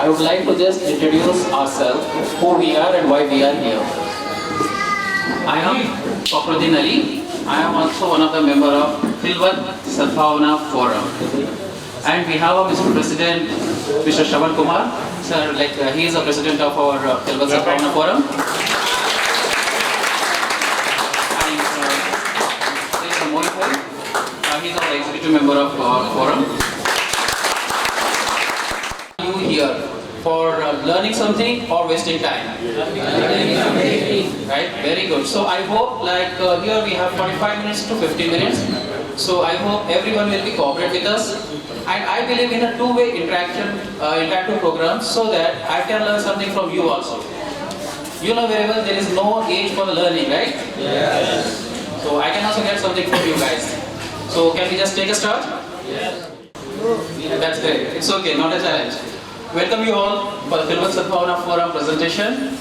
I would like to just introduce ourselves, who we are and why we are here. I am Fakhruddin Ali. I am also one of the member of Khilwat Sadbhavana Forum. And we have a Mr. President, Mr. Shravan Kumar. Sir, he is the president of our Khilwat Sadbhavana Forum. And there is Mohit Bhai. He is our executive member of our forum. You here for learning something or wasting time? Right? Very good. So I hope here we have 45 minutes to 50 minutes. So I hope everyone will be cooperate with us. And I believe in a two-way interactive program so that I can learn something from you also. You know very well there is no age for learning, right? Yes. So I can also get something from you guys. So can we just take a start? Yes. That's great. It's okay, not a challenge. Welcome you all for the Khilwat Sadbhavana Forum presentation.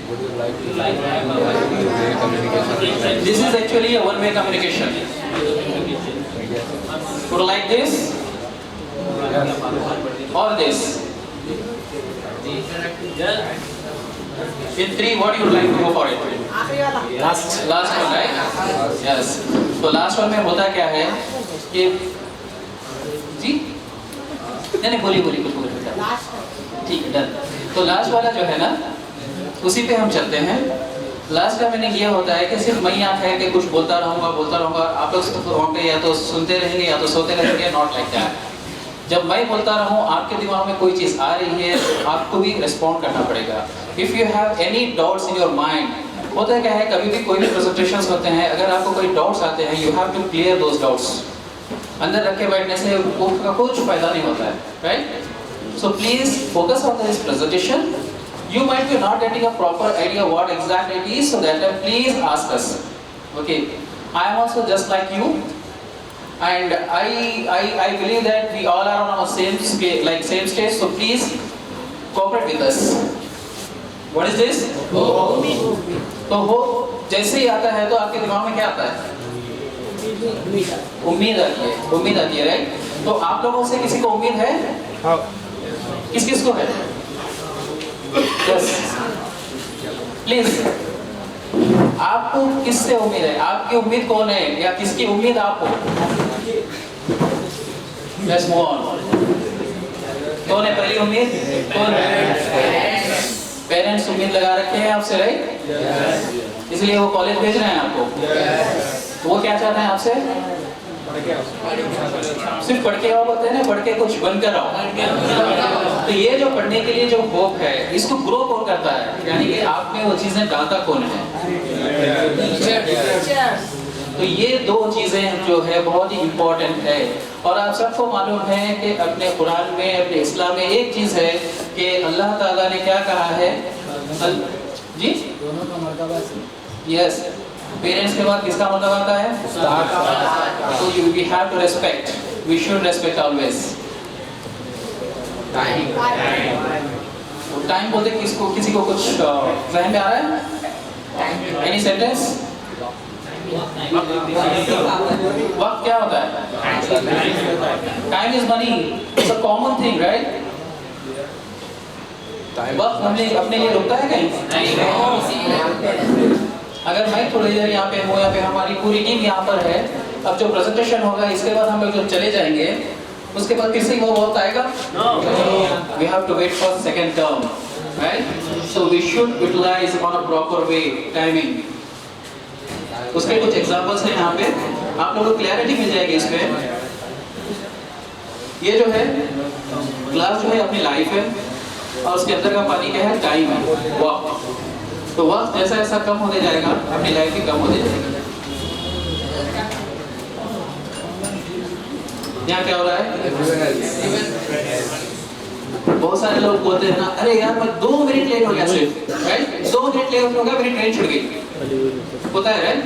Would you like to two-way communication? This is actually a one-way communication. Would you like this? Or this? In three, what you would like to go for it? Last one, right? Yes. So last one में होता क्या है कि जी नहीं बोलिए कुछ ठीक है डन। तो लास्ट वाला जो है ना उसी पे हम चलते हैं। लास्ट का मैंने किया होता है कि सिर्फ मैं यहाँ है कि कुछ बोलता रहूँगा आप लोग वहाँ पे या तो सुनते रहेंगे या तो सोते रहेंगे, नॉट लाइक दैट। जब मैं बोलता रहूँ आपके दिमाग में कोई चीज़ आ रही है आपको भी रिस्पॉन्ड करना पड़ेगा। If you have any doubts in your mind, होता क्या है कभी भी कोई भी प्रेजेंटेशंस होते हैं, अगर आपको कोई डाउट्स आते हैं you have to clear those doubts. अंदर रख के बैठने से उसका कुछ फायदा नहीं होता है, right? So please focus on this presentation. You might be not getting a proper idea what exactly it is, so that please ask us. Okay, I am also just like you, and I believe that we all are on our same stage. So please cooperate with us. What is this? तो हो जैसे ही आता है तो आपके दिमाग में क्या आता है? उम्मीद आती है, राइट? तो आप लोगों से किसी को उम्मीद है? किस को है? यस प्लीज, आपको किससे उम्मीद है? आपकी उम्मीद कौन है या किसकी उम्मीद आपको? Let's move on. कौन है पहली उम्मीद? कौन है? पेरेंट्स उम्मीद लगा रखे हैं आपसे, राइट? इसलिए वो कॉलेज भेज रहे हैं आपको। तो वो क्या चाहते हैं आपसे? सिर्फ पढ़ के आओ, बोलते हैं ना, पढ़ के कुछ बनकर आओ। तो ये जो पढ़ने के लिए जो होप है इसको ग्रो कौन करता है? यानी कि आप में वो चीजें डालता कौन है? तो ये दो चीजें जो है बहुत ही इम्पोर्टेंट है। और आप सबको मालूम है कि अपने कुरान में, अपने इस्लाम में एक चीज है कि अल्लाह ताला ने क्या कहा है? जी यस, पेरेंट्स के बाद किसका मतलब आता है? तो we have to respect, we should respect always. Time बोलते किसको, किसी को कुछ जहन में आ रहा है? Any sentence? वक्त क्या होता है? Time is money, it's a common thing, right? वक्त हमने अपने लिए रुकता है कहीं? अगर मैं थोड़ी देर यहाँ पे हूँ या फिर हमारी पूरी टीम यहाँ पर है, अब जो प्रेजेंटेशन होगा इसके बाद हम लोग जब चले जाएंगे उसके बाद फिर से वो वक्त आएगा? We have to wait for second term, right? So we should utilize on a proper way timing. उसके कुछ एग्जांपल्स हैं यहाँ पे, आप लोगों को क्लैरिटी मिल जाएगी इसमें। ये जो है ग्लास जो है अपनी लाइफ है और उसके अंदर का पानी क्या है? टाइम है, वक्त। तो वक्त जैसा जैसा कम होने जाएगा अपनी लाइफ भी कम होने जाएगी। यहाँ क्या हो रहा है? बहुत सारे लोग बोलते हैं ना, अरे यार मैं 2 मिनट लेट हो गया सिर्फ, राइट? 2 मिनट लेट हो गया, मेरी ट्रेन छूट गई, होता है, राइट?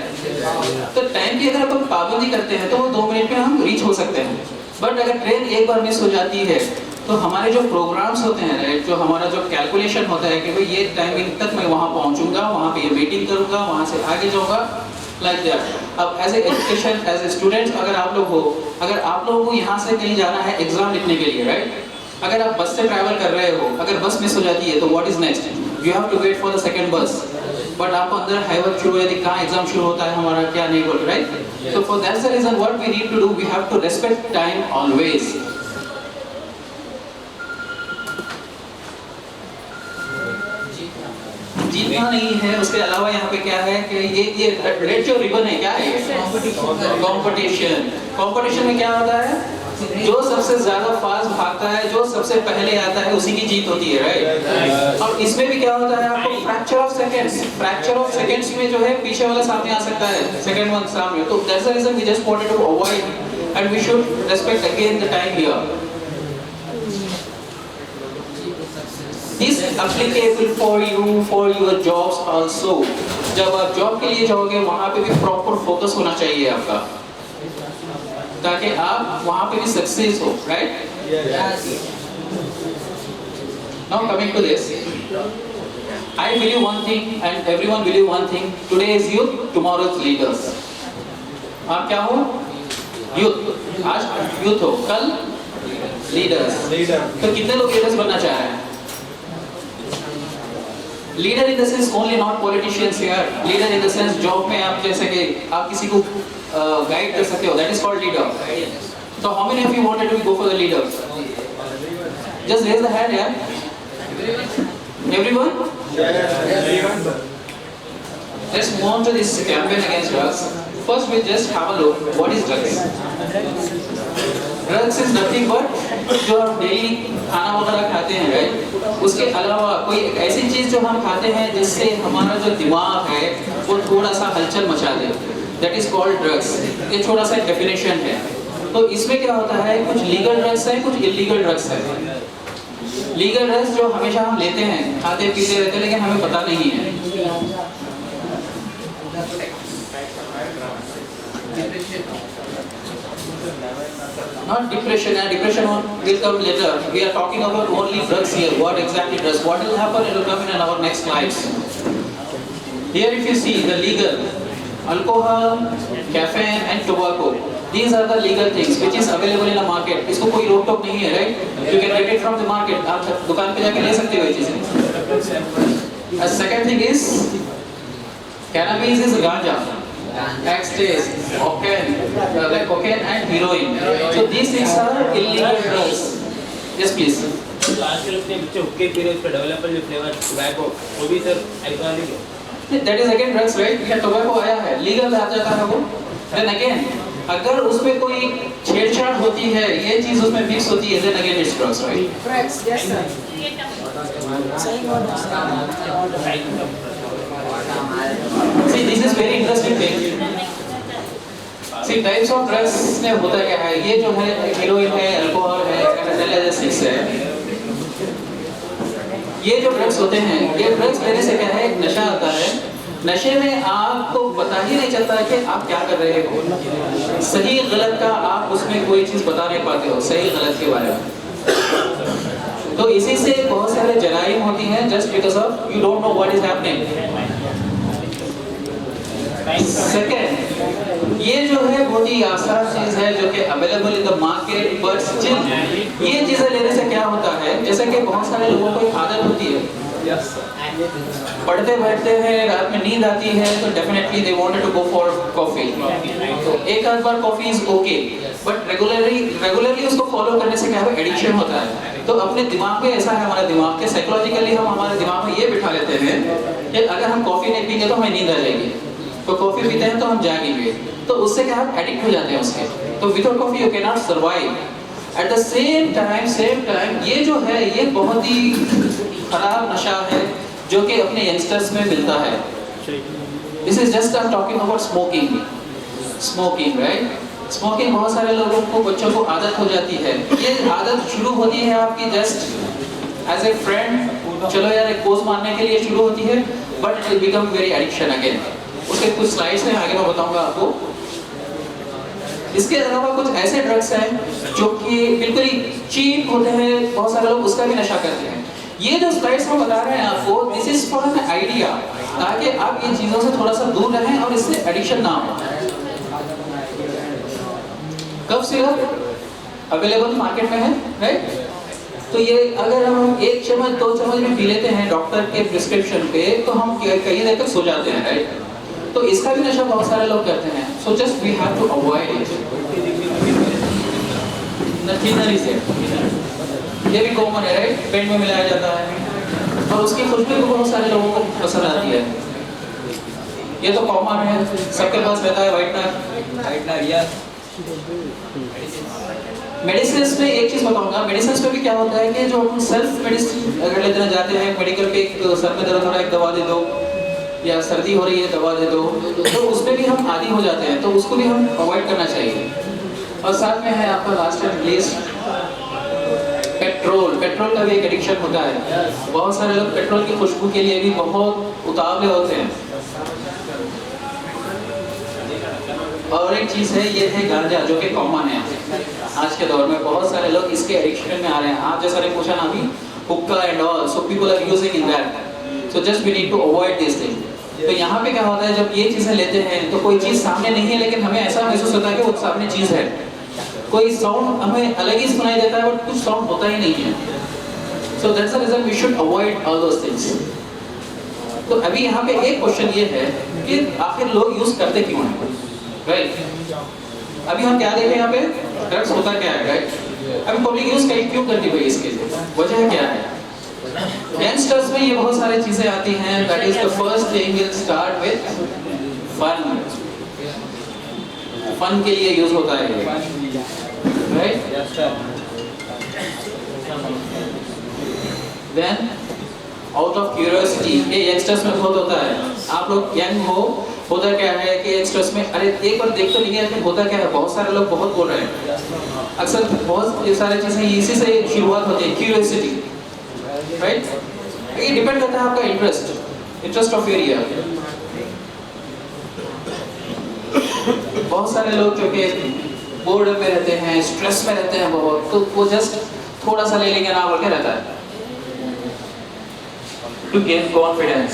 तो टाइम की अगर अपन पाबंदी करते हैं तो वो 2 मिनट में हम रीच हो सकते हैं। बट अगर ट्रेन एक बार मिस हो जाती है तो हमारे जो प्रोग्राम्स होते हैं, राइट, जो हमारा जो कैलकुलेशन होता है कि भाई ये टाइमिंग तक मैं वहाँ पहुँचूंगा, वहाँ पे ये मीटिंग करूँगा, वहाँ से आगे जाऊँगा, लाइक दैट। अब as education, as a students अगर आप लोग हो, अगर आप लोगों को यहाँ से कहीं जाना है एग्जाम लिखने के लिए, राइट, अगर आप बस से ट्रैवल कर रहे हो, अगर बस मिस हो जाती है तो what is next? You have to wait for the second bus. But आपको अंदर हाईवर्क शुरू हो जाती है, कहाँ एग्जाम शुरू होता है हमारा, क्या नहीं बोल, right? So for that's the reason what we need to do, we have to respect time always. जीतना नहीं है, उसके अलावा यहाँ पे क्या है कि ये रेड जो रिबन है क्या है? कंपटीशन। कंपटीशन में क्या होता है? जो सबसे ज्यादा फास्ट भागता है, जो सबसे पहले आता है, उसी की जीत होती है, राइट? और इसमें भी क्या होता है आपको? Fracture of seconds. Fracture of seconds में जो है पीछे वाला सामने आ सकता है, सेकंड वन सामने। तो that's the reason we just wanted to avoid and we should respect again the time here. This applicable for your jobs also. जब आप जॉब के लिए जाओगे वहाँ पे भी प्रॉपर फोकस होना चाहिए आपका, ताकि आप वहाँ पे भी सक्सेस हो, right? Yes. Now coming to this, I believe one thing and everyone believe one thing. Today is youth, tomorrow is leaders. आप क्या हो? यूथ। आज यूथ हो, कल लीडर्स। तो कितने लोग लीडर्स बनना चाह रहे हैं? Leader in the sense only not politicians here. Leader in the sense job में आप जैसे कि आप किसी को गाइड कर सकते हो, दैट इज कॉल्ड लीडर। तो how many of you wanted to go for the leader? Just raise the hand यार। Everyone? Let's move on to this campaign against drugs. First we just have a look what is drugs. Drugs is nothing but जो हम daily खाना वगैरह खाते हैं, right? उसके अलावा कोई ऐसी चीज़ जो हम खाते हैं जिससे हमारा जो दिमाग है वो थोड़ा सा हलचल मचा दे, दैट इज कॉल्ड ड्रग्स। ये छोटा सा डेफिनेशन है। तो इसमें क्या होता है, कुछ लीगल ड्रग्स है, कुछ इलीगल ड्रग्स है। लीगल ड्रग्स जो हमेशा हम लेते हैं, खाते पीते रहते हैं, लेकिन हमें पता नहीं है। Not depression, and depression will come later. We are talking about only drugs here. What exactly drugs? What will happen? It will come in our next slides. Here, if you see the legal, alcohol, caffeine, and tobacco. These are the legal things which is available in the market. इसको कोई रोक टोक नहीं है, right? You can get it from the market. आप दुकान पे जाके ले सकते हो ये चीजें। A second thing is cannabis is ganja. Ecstasy, cocaine, like cocaine and heroin. So these things are illegal drugs. Yes, please. तो आजकल अपने बच्चे हुक्के पी रहे, उसका डेवलपर जो फ्लेवर टोबैको, वो भी सर अल्कोहलिक है। That is again drugs, right? ये टोबैको आया है, लीगल आ जाता है वो। Then again, अगर उसमें कोई छेड़छाड़ होती है, ये चीज उसमें मिक्स होती है, then again it's drugs, right? Drugs, yes sir. See, this is very interesting thing. See, types of drugs में होता क्या है? ये जो है हेरोइन है, अल्कोहल है, एनाल्जेसिक्स है। ये जो ड्रग्स होते हैं, ये ड्रग्स लेने से क्या है, एक नशा आता है। नशे में आपको पता ही नहीं चलता है कि आप क्या कर रहे हो। सही गलत का आप उसमें कोई चीज बता नहीं पाते हो, सही गलत के बारे में। तो इसी से बहुत सारे जराइम होती हैं, just because of you don't know what is happening. Second, ये जो है बहुत ही आसान चीज है जो कि available in the market, but still ये चीजें लेने से क्या होता है, जैसे कि बहुत सारे लोगों को एक आदत होती है, पढ़ते बैठते हैं, रात में नींद आती है, तो definitely they wanted to go for coffee. तो एक आध बार coffee is okay, but regularly उसको फॉलो करने से क्या है, एडिक्शन होता है। तो अपने दिमाग में ऐसा है, हमारे दिमाग के साइकोलॉजिकली हम हमारे दिमाग में ये बिठा लेते हैं कि अगर हम कॉफी नहीं पीएंगे तो हमें नींद आ जाएगी, तो कॉफी पीते हैं तो हम जागेंगे। तो उससे क्या हम एडिक्ट हो जाते हैं उसके। तो without coffee you can not survive. Eight the same time ये जो है, ये बहुत ही खराब नशा है जो कि अपने यंगस्टर्स में मिलता है। This is just I am talking about smoking, right? Smoking बहुत सारे लोगों को, बच्चों को आदत हो जाती है। ये आदत शुरू होती है आपकी जस्ट एज ए फ्रेंड, चलो यार एक पोज मारने के लिए शुरू होती है, but it will become very addiction again. उसके कुछ स्लाइड्स में आगे मैं बताऊंगा आपको। इसके अलावा कुछ ऐसे ड्रग्स हैं जो कि बिल्कुल ही चीप होते हैं, बहुत सारे लोग उसका भी नशा करते हैं। ये जो स्लाइड्स में बता रहे हैं आपको, this is for an idea, ताकि आप इन चीजों से थोड़ा सा दूर रहें और इससे एडिक्शन ना हो। कफ सिरप अवेलेबल मार्केट में है, राइट? तो ये अगर हम 1 चम्मच 2 चम्मच भी पी लेते हैं डॉक्टर के प्रिस्क्रिप्शन पे, तो हम कहीं देर तक सो जाते हैं, राइट? तो इसका भी नशा बहुत सारे लोग करते हैं। So just we have to avoid it. थिनरी से ये भी कॉमन है, राइट? पेंट में मिलाया जाता है और उसकी खुशबू भी बहुत सारे लोगों को पसंद आती है। ये तो कॉमन है, सबके पास रहता है व्हाइटनर या मेडिसिन में। एक चीज बताऊंगा, मेडिसिन में भी क्या होता है कि जो हम सेल्फ मेडिसिन अगर लेते जाते हैं मेडिकल पे, सर में दर्द हो रहा है एक दवा दे दो, या सर्दी हो रही है दवा दे दो, तो उसमें भी हम आदी हो जाते हैं, तो उसको भी हम अवॉइड करना चाहिए। और साथ में है आपका last and least petrol. Petrol का भी एक एडिक्शन होता है। बहुत सारे लोग पेट्रोल की खुशबू के लिए भी बहुत उतावले होते हैं। और एक चीज है, ये है गांजा, जो कि कॉमन है आज के दौर में। बहुत सारे लोग इसके एडिक्शन में आ रहे हैं। आप जैसा ने पूछा ना अभी, हुक्का and all, so people are using in that, so just we need to avoid this thing. तो यहाँ पे क्या होता है, जब ये चीजें लेते हैं तो कोई चीज सामने नहीं है, लेकिन हमें ऐसा महसूस होता है कि वो सामने चीज है। कोई साउंड हमें अलग ही सुनाई देता है, बट कुछ साउंड होता ही नहीं है। So that's the reason we should avoid all those things. तो अभी यहाँ पे एक क्वेश्चन ये है कि आखिर लोग यूज करते क्यों हैं, राइट? अभी हम क्या देखें यहाँ पे, ड्रग्स होता क्या है, राइट? अभी पब्लिक यूज क्यों करती है इसके लिए, वजह क्या है? यंगस्टर्स में ये बहुत सारी चीजें आती हैं। That is the first thing, will start with fun. Fun के लिए यूज होता है, right? Then out of curiosity, ये यंगस्टर्स में बहुत होता है। आप लोग यंग हो, होता क्या है कि यंगस्टर्स में, अरे एक बार देख तो नहीं है, लेकिन होता क्या है, बहुत सारे लोग बहुत बोल रहे हैं। अक्सर बहुत ये सारी चीजें इसी से शुरुआत होती है, क्यूरियोसिटी, राइट? ये डिपेंड करता है आपका इंटरेस्ट ऑफ एरिया। बहुत सारे लोग जो कि बोर्ड में रहते हैं, स्ट्रेस में रहते हैं बहुत, तो वो जस्ट थोड़ा सा ले लेंगे ना बोल के रहता है, टू गेन कॉन्फिडेंस।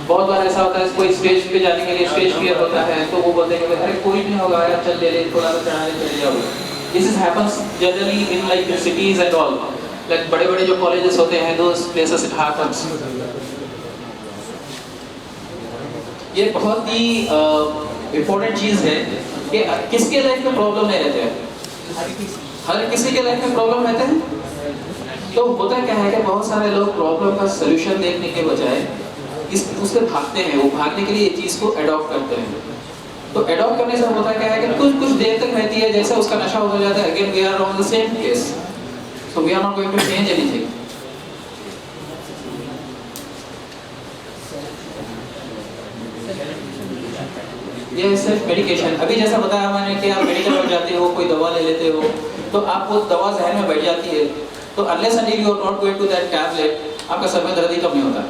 बहुत बार ऐसा होता है, कोई स्टेज पे जाने के लिए स्टेज फियर होता है, तो वो बोलते हैं कि अरे कोई नहीं होगा यार, चल ले ले, थोड़ा सा चढ़ाने चले जाओ। This is happens generally in like cities and all, like बड़े-बड़े जो कॉलेजेस होते हैं, दोस प्लेसेस इट हैपेंस। ये बहुत ही इम्पोर्टेंट चीज है कि किसके लाइफ में प्रॉब्लम नहीं रहते हैं, हर किसी के लाइफ में प्रॉब्लम रहते हैं। तो होता क्या है कि बहुत सारे लोग प्रॉब्लम का सलूशन देखने के बजाय उससे भागते हैं। वो भागने के लिए ये चीज को अडॉप्ट करते हैं। तो अडॉप्ट करने से होता क्या है कि कुछ देर तक रहती है, जैसे उसका नशा हो जाता है, again we are on the same case, so we are not going to change anything. ये सिर्फ मेडिकेशन, अभी जैसा बताया मैंने कि आप मेडिकल में जाते हो, कोई दवा ले लेते हो, तो आपको दवा जहन में बैठ जाती है, तो unless until you are not going to that tablet, आपका सर में दर्द ही कम नहीं होता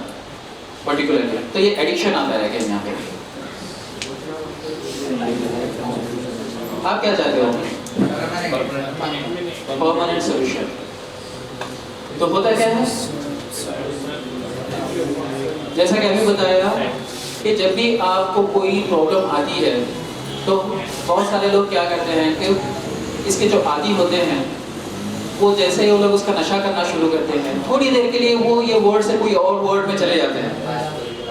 पर्टिकुलरली। तो ये एडिक्शन आता है क्या यहाँ पे? आप क्या चाहते हो? Permanent solution. तो होता क्या है, जैसा कि अभी बताया कि जब भी आपको कोई प्रॉब्लम आती है, तो बहुत सारे लोग क्या करते हैं कि इसके जो आदी होते हैं, वो जैसे ही वो लोग उसका नशा करना शुरू करते हैं, थोड़ी देर के लिए वो ये वर्ड से कोई और वर्ड में चले जाते हैं,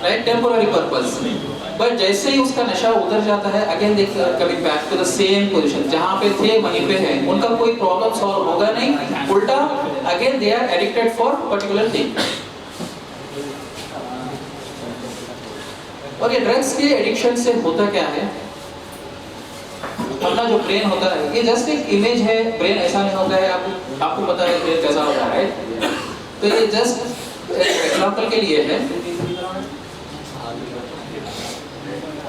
राइट? Temporary purpose. बट जैसे ही उसका नशा उतर जाता है, again they coming back to the same position, जहाँ पे थे वहीं पे हैं। उनका कोई प्रॉब्लम सॉल्व होगा नहीं, उल्टा again they are addicted for particular thing. और ये ड्रग्स के एडिक्शन से होता क्या है, अपना जो ब्रेन होता है, ये जस्ट एक इमेज है, ब्रेन ऐसा नहीं होता है। आपको पता है ब्रेन कैसा होता है, राइट? तो ये जस्ट एग्जांपल के लिए है,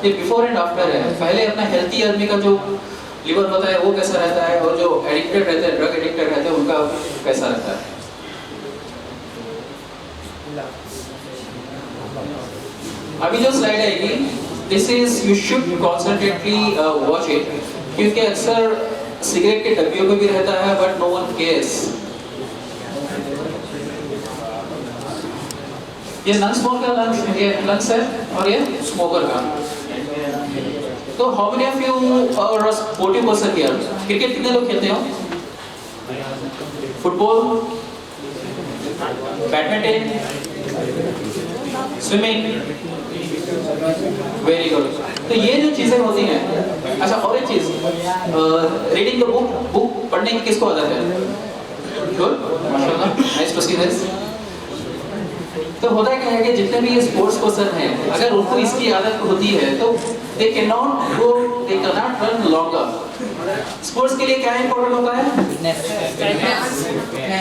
ये बिफोर एंड आफ्टर है। पहले अपना हेल्थी आदमी का जो लिवर होता है वो कैसा रहता है, और जो एडिक्टेड रहते हैं, ड्रग एडिक्टेड रहते हैं, उनका कैसा रहता है। अभी जो स्लाइड आएगी, this is you should concentratedly watch it, क्योंकि अक्सर सिगरेट के डब्बियों में भी रहता है, बट नो वन केयर्स। ये नॉन स्मोकर का लंग्स है और ये स्मोकर का। तो how many of you are sportive person here, cricket कितने लोग खेलते हो? Football, badminton, swimming, very good. तो ये जो चीजें होती हैं। अच्छा, और एक चीज, रीडिंग द बुक पढ़ने की किसको आदत है? गुड, माशाल्लाह, नाइस टू सी दिस। तो होता क्या है कि जितने भी ये स्पोर्ट्स पर्सन हैं, अगर उनको इसकी आदत होती है तो they can not run longer. Sports के लिए क्या इंपॉर्टेंट होता है?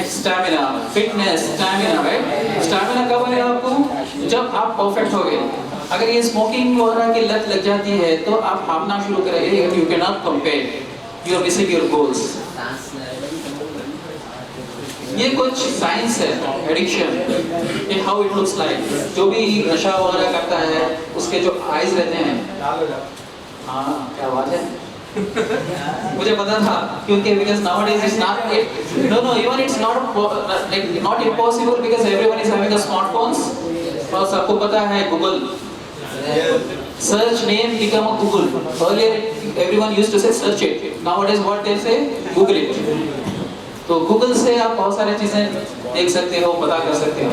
Stamina, fitness, stamina, right? Stamina कब आएगा आपको? जब आप परफेक्ट हो गए। अगर ये स्मोकिंग वगैरह की लत लग जाती है तो आप भागना शुरू करेंगे, you can not compare, you are missing your goals. ये कुछ साइंस है एडिक्शन, ये हाउ इट लुक्स लाइक। जो भी नशा वगैरह करता है उसके जो आईज रहते हैं, हाँ क्या बात है, मुझे पता था, क्योंकि because nowadays it's not no even it's not like not impossible because everyone is having a smartphones। और सबको पता है Google, search name become a Google। Earlier everyone used to say search it, nowadays what they say Google it। तो Google से आप बहुत सारी चीजें देख सकते हो, पता कर सकते हो।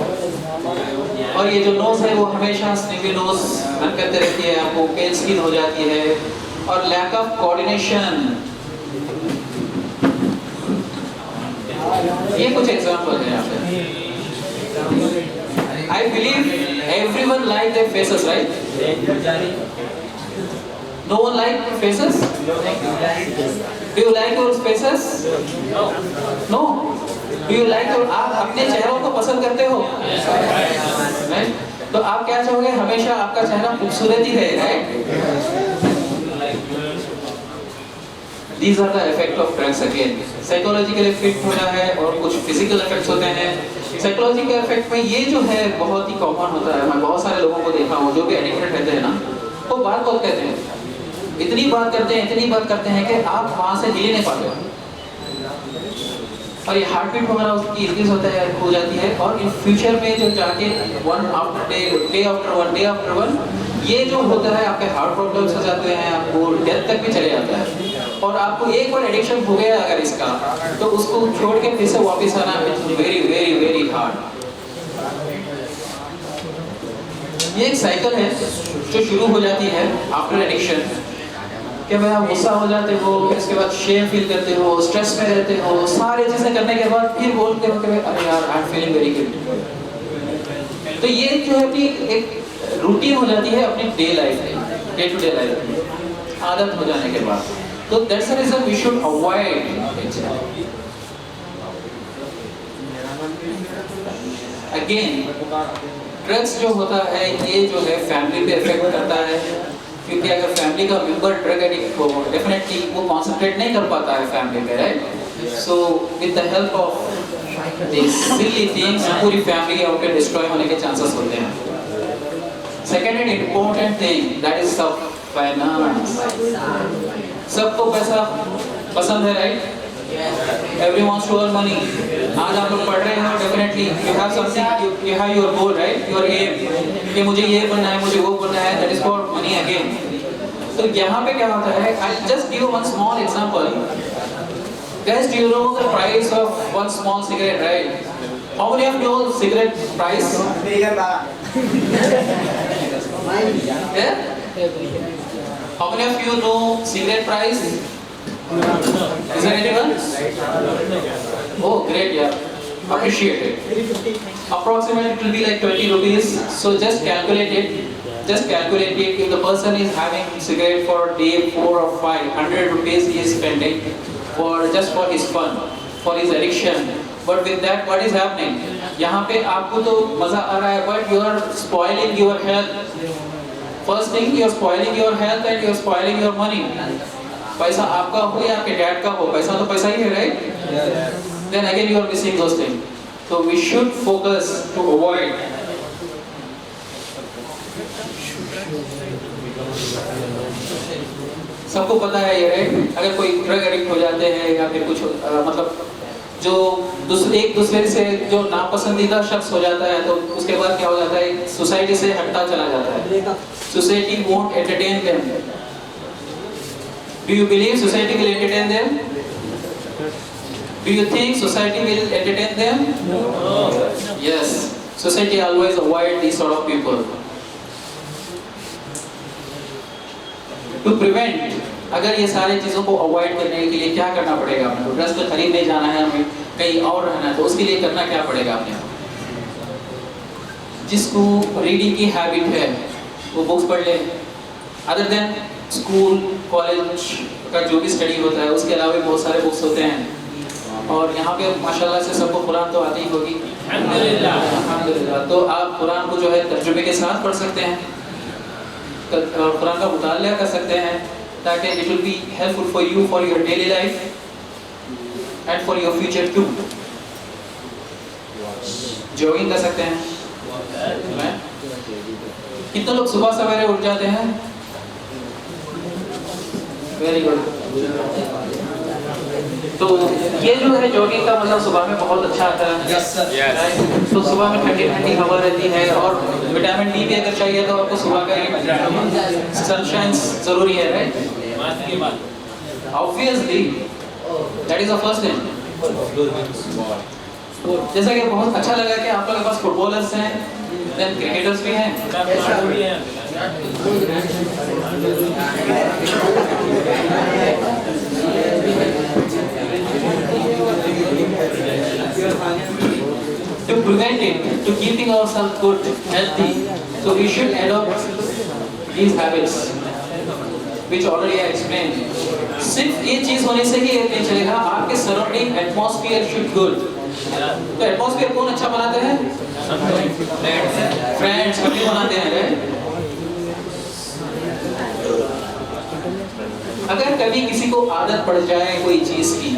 और ये जो नोज है वो हमेशा स्निफी नोज रन करते रहती है, आपको पेल स्किन हो जाती है, और लैक ऑफ कोऑर्डिनेशन। ये कुछ एग्जांपल है यहाँ पे। I believe everyone like their faces, right? No one like faces? Do you like your faces? No. Do you like your, आप अपने चेहरों को पसंद करते हो? Right? तो आप क्या चाहोगे? हमेशा आपका चेहरा खूबसूरत ही रहे, right? These are the effect of drugs again. Psychological effect होता है और कुछ physical effects होते हैं। Psychological effect में ये जो है बहुत ही common होता है। मैं बहुत सारे लोगों को देखा हूँ जो भी addicted रहते हैं ना, वो बात बहुत कहते हैं, इतनी बात करते हैं कि आप वहाँ से हिल नहीं पाते, और ये हार्ट बीट वगैरह उसकी इंक्रीज होता है, हो जाती है, और इन फ्यूचर में जो जाके डे आफ्टर वन ये जो होता है आपके हार्ट प्रॉब्लम्स हो जाते हैं, आपको डेथ तक भी चले जाता है। और आपको एक बार एडिक्शन हो गया अगर इसका, तो उसको छोड़ के फिर से वापस आना वेरी वेरी वेरी हार्ड। ये एक साइकिल है जो शुरू हो जाती है आफ्टर एडिक्शन, कि भाई आप गुस्सा हो जाते हो, इसके बाद शेम फील करते हो, स्ट्रेस में रहते हो, सारी चीजें करने के बाद फिर बोलते हो कि अरे यार I am feeling very good. तो ये जो है अपनी एक रूटीन हो जाती है अपनी डे लाइफ में, डे टू डे लाइफ में आदत हो जाने के बाद। तो that's the reason we should avoid it. Again drugs जो होता है ये जो है फैमिली पे इफेक्ट करता है, क्योंकि अगर फैमिली का मेंबर ड्रग एडिक्ट हो डेफिनेटली वो कॉन्सेंट्रेट नहीं कर पाता है फैमिली में, right? So with the help of this silly things पूरी फैमिली आपके डिस्ट्रॉय होने के चांसेस होते हैं। Second and important thing that is सब फाइनेंस। सबको पैसा पसंद है, right? Everyone wants to earn money। आज आप लोग पढ़ रहे हो, definitely you have something, you have your goal, right? Your aim कि मुझे ये बनना है, मुझे वो बनना है, that is for money again। तो यहाँ पे क्या होता है? I just give one small example। Guys, do you know the price of one small cigarette, right? How many of you know cigarette price? Yeah? How many of you know cigarette price? Is there anyone? Oh, great, yeah. Appreciate it. Approximately it will be like 20 rupees. So just calculate it. Just calculate it. If the person is having cigarette for day 4 or 5, 100 rupees he is spending for just for his fun, for his addiction. But with that, what is happening? यहाँ पे आपको तो मजा आ रहा है, but you are spoiling your health. First thing, you are spoiling your health and you are spoiling your money. पैसा आपका हो या आपके डैड का हो, पैसा तो पैसा ही है, right? Then again you are missing those things. So we should focus to avoid। सबको पता है ये, राइट? अगर कोई ड्रग एडिक्ट हो जाते हैं या फिर कुछ मतलब जो एक दूसरे से जो नापसंदीदा शख्स हो जाता है, तो उसके बाद क्या हो जाता है? सोसाइटी से हटता चला जाता है। Society won't entertain them। Do you believe society will entertain them? Do you think society will entertain them? Yes. Society always avoid these sort of people. To prevent, अगर ये सारी चीज़ों को अवॉइड करने के लिए क्या करना पड़ेगा अपने को? ड्रेस तो खरीदने जाना है हमें, कहीं और रहना है, तो उसके लिए करना क्या पड़ेगा अपने को? जिसको रीडिंग की हैबिट है वो बुक्स पढ़ ले। अदर देन स्कूल कॉलेज का जो भी स्टडी होता है उसके अलावा भी बहुत सारे बुक्स होते हैं, और यहाँ पे माशाल्लाह से सबको कुरान तो आती ही होगी, अल्हम्दुलिल्लाह। तो आप कुरान को जो है तर्जुमे के साथ पढ़ सकते हैं, कुरान का मुताला कर सकते हैं, ताकि it will be helpful for you for your daily life and for your future too. Jogging कर सकते हैं। कितने लोग सुबह सवेरे उठ जाते हैं? Very good. तो ये जो है जॉगिंग का मतलब सुबह में बहुत अच्छा आता है। Yes. तो सुबह में ठंडी ठंडी हवा रहती है, और विटामिन डी भी अगर चाहिए तो आपको सुबह का सनशाइन जरूरी है, right? Obviously that is the first thing. जैसा कि बहुत अच्छा लगा कि आप लोगों के पास फुटबॉलर्स हैं, देन क्रिकेटर्स भी हैं। To prevent it, to keeping ourselves good, healthy, so we should adopt these habits, which already I explained. सिर्फ ये चीज होने से ही नहीं चलेगा, आपके सराउंडिंग एटमॉस्फेयर शुड गुड। तो एटमॉस्फेयर कौन अच्छा बनाते हैं? फ्रेंड्स कभी बनाते हैं, राइट? अगर कभी किसी को आदत पड़ जाए कोई चीज की,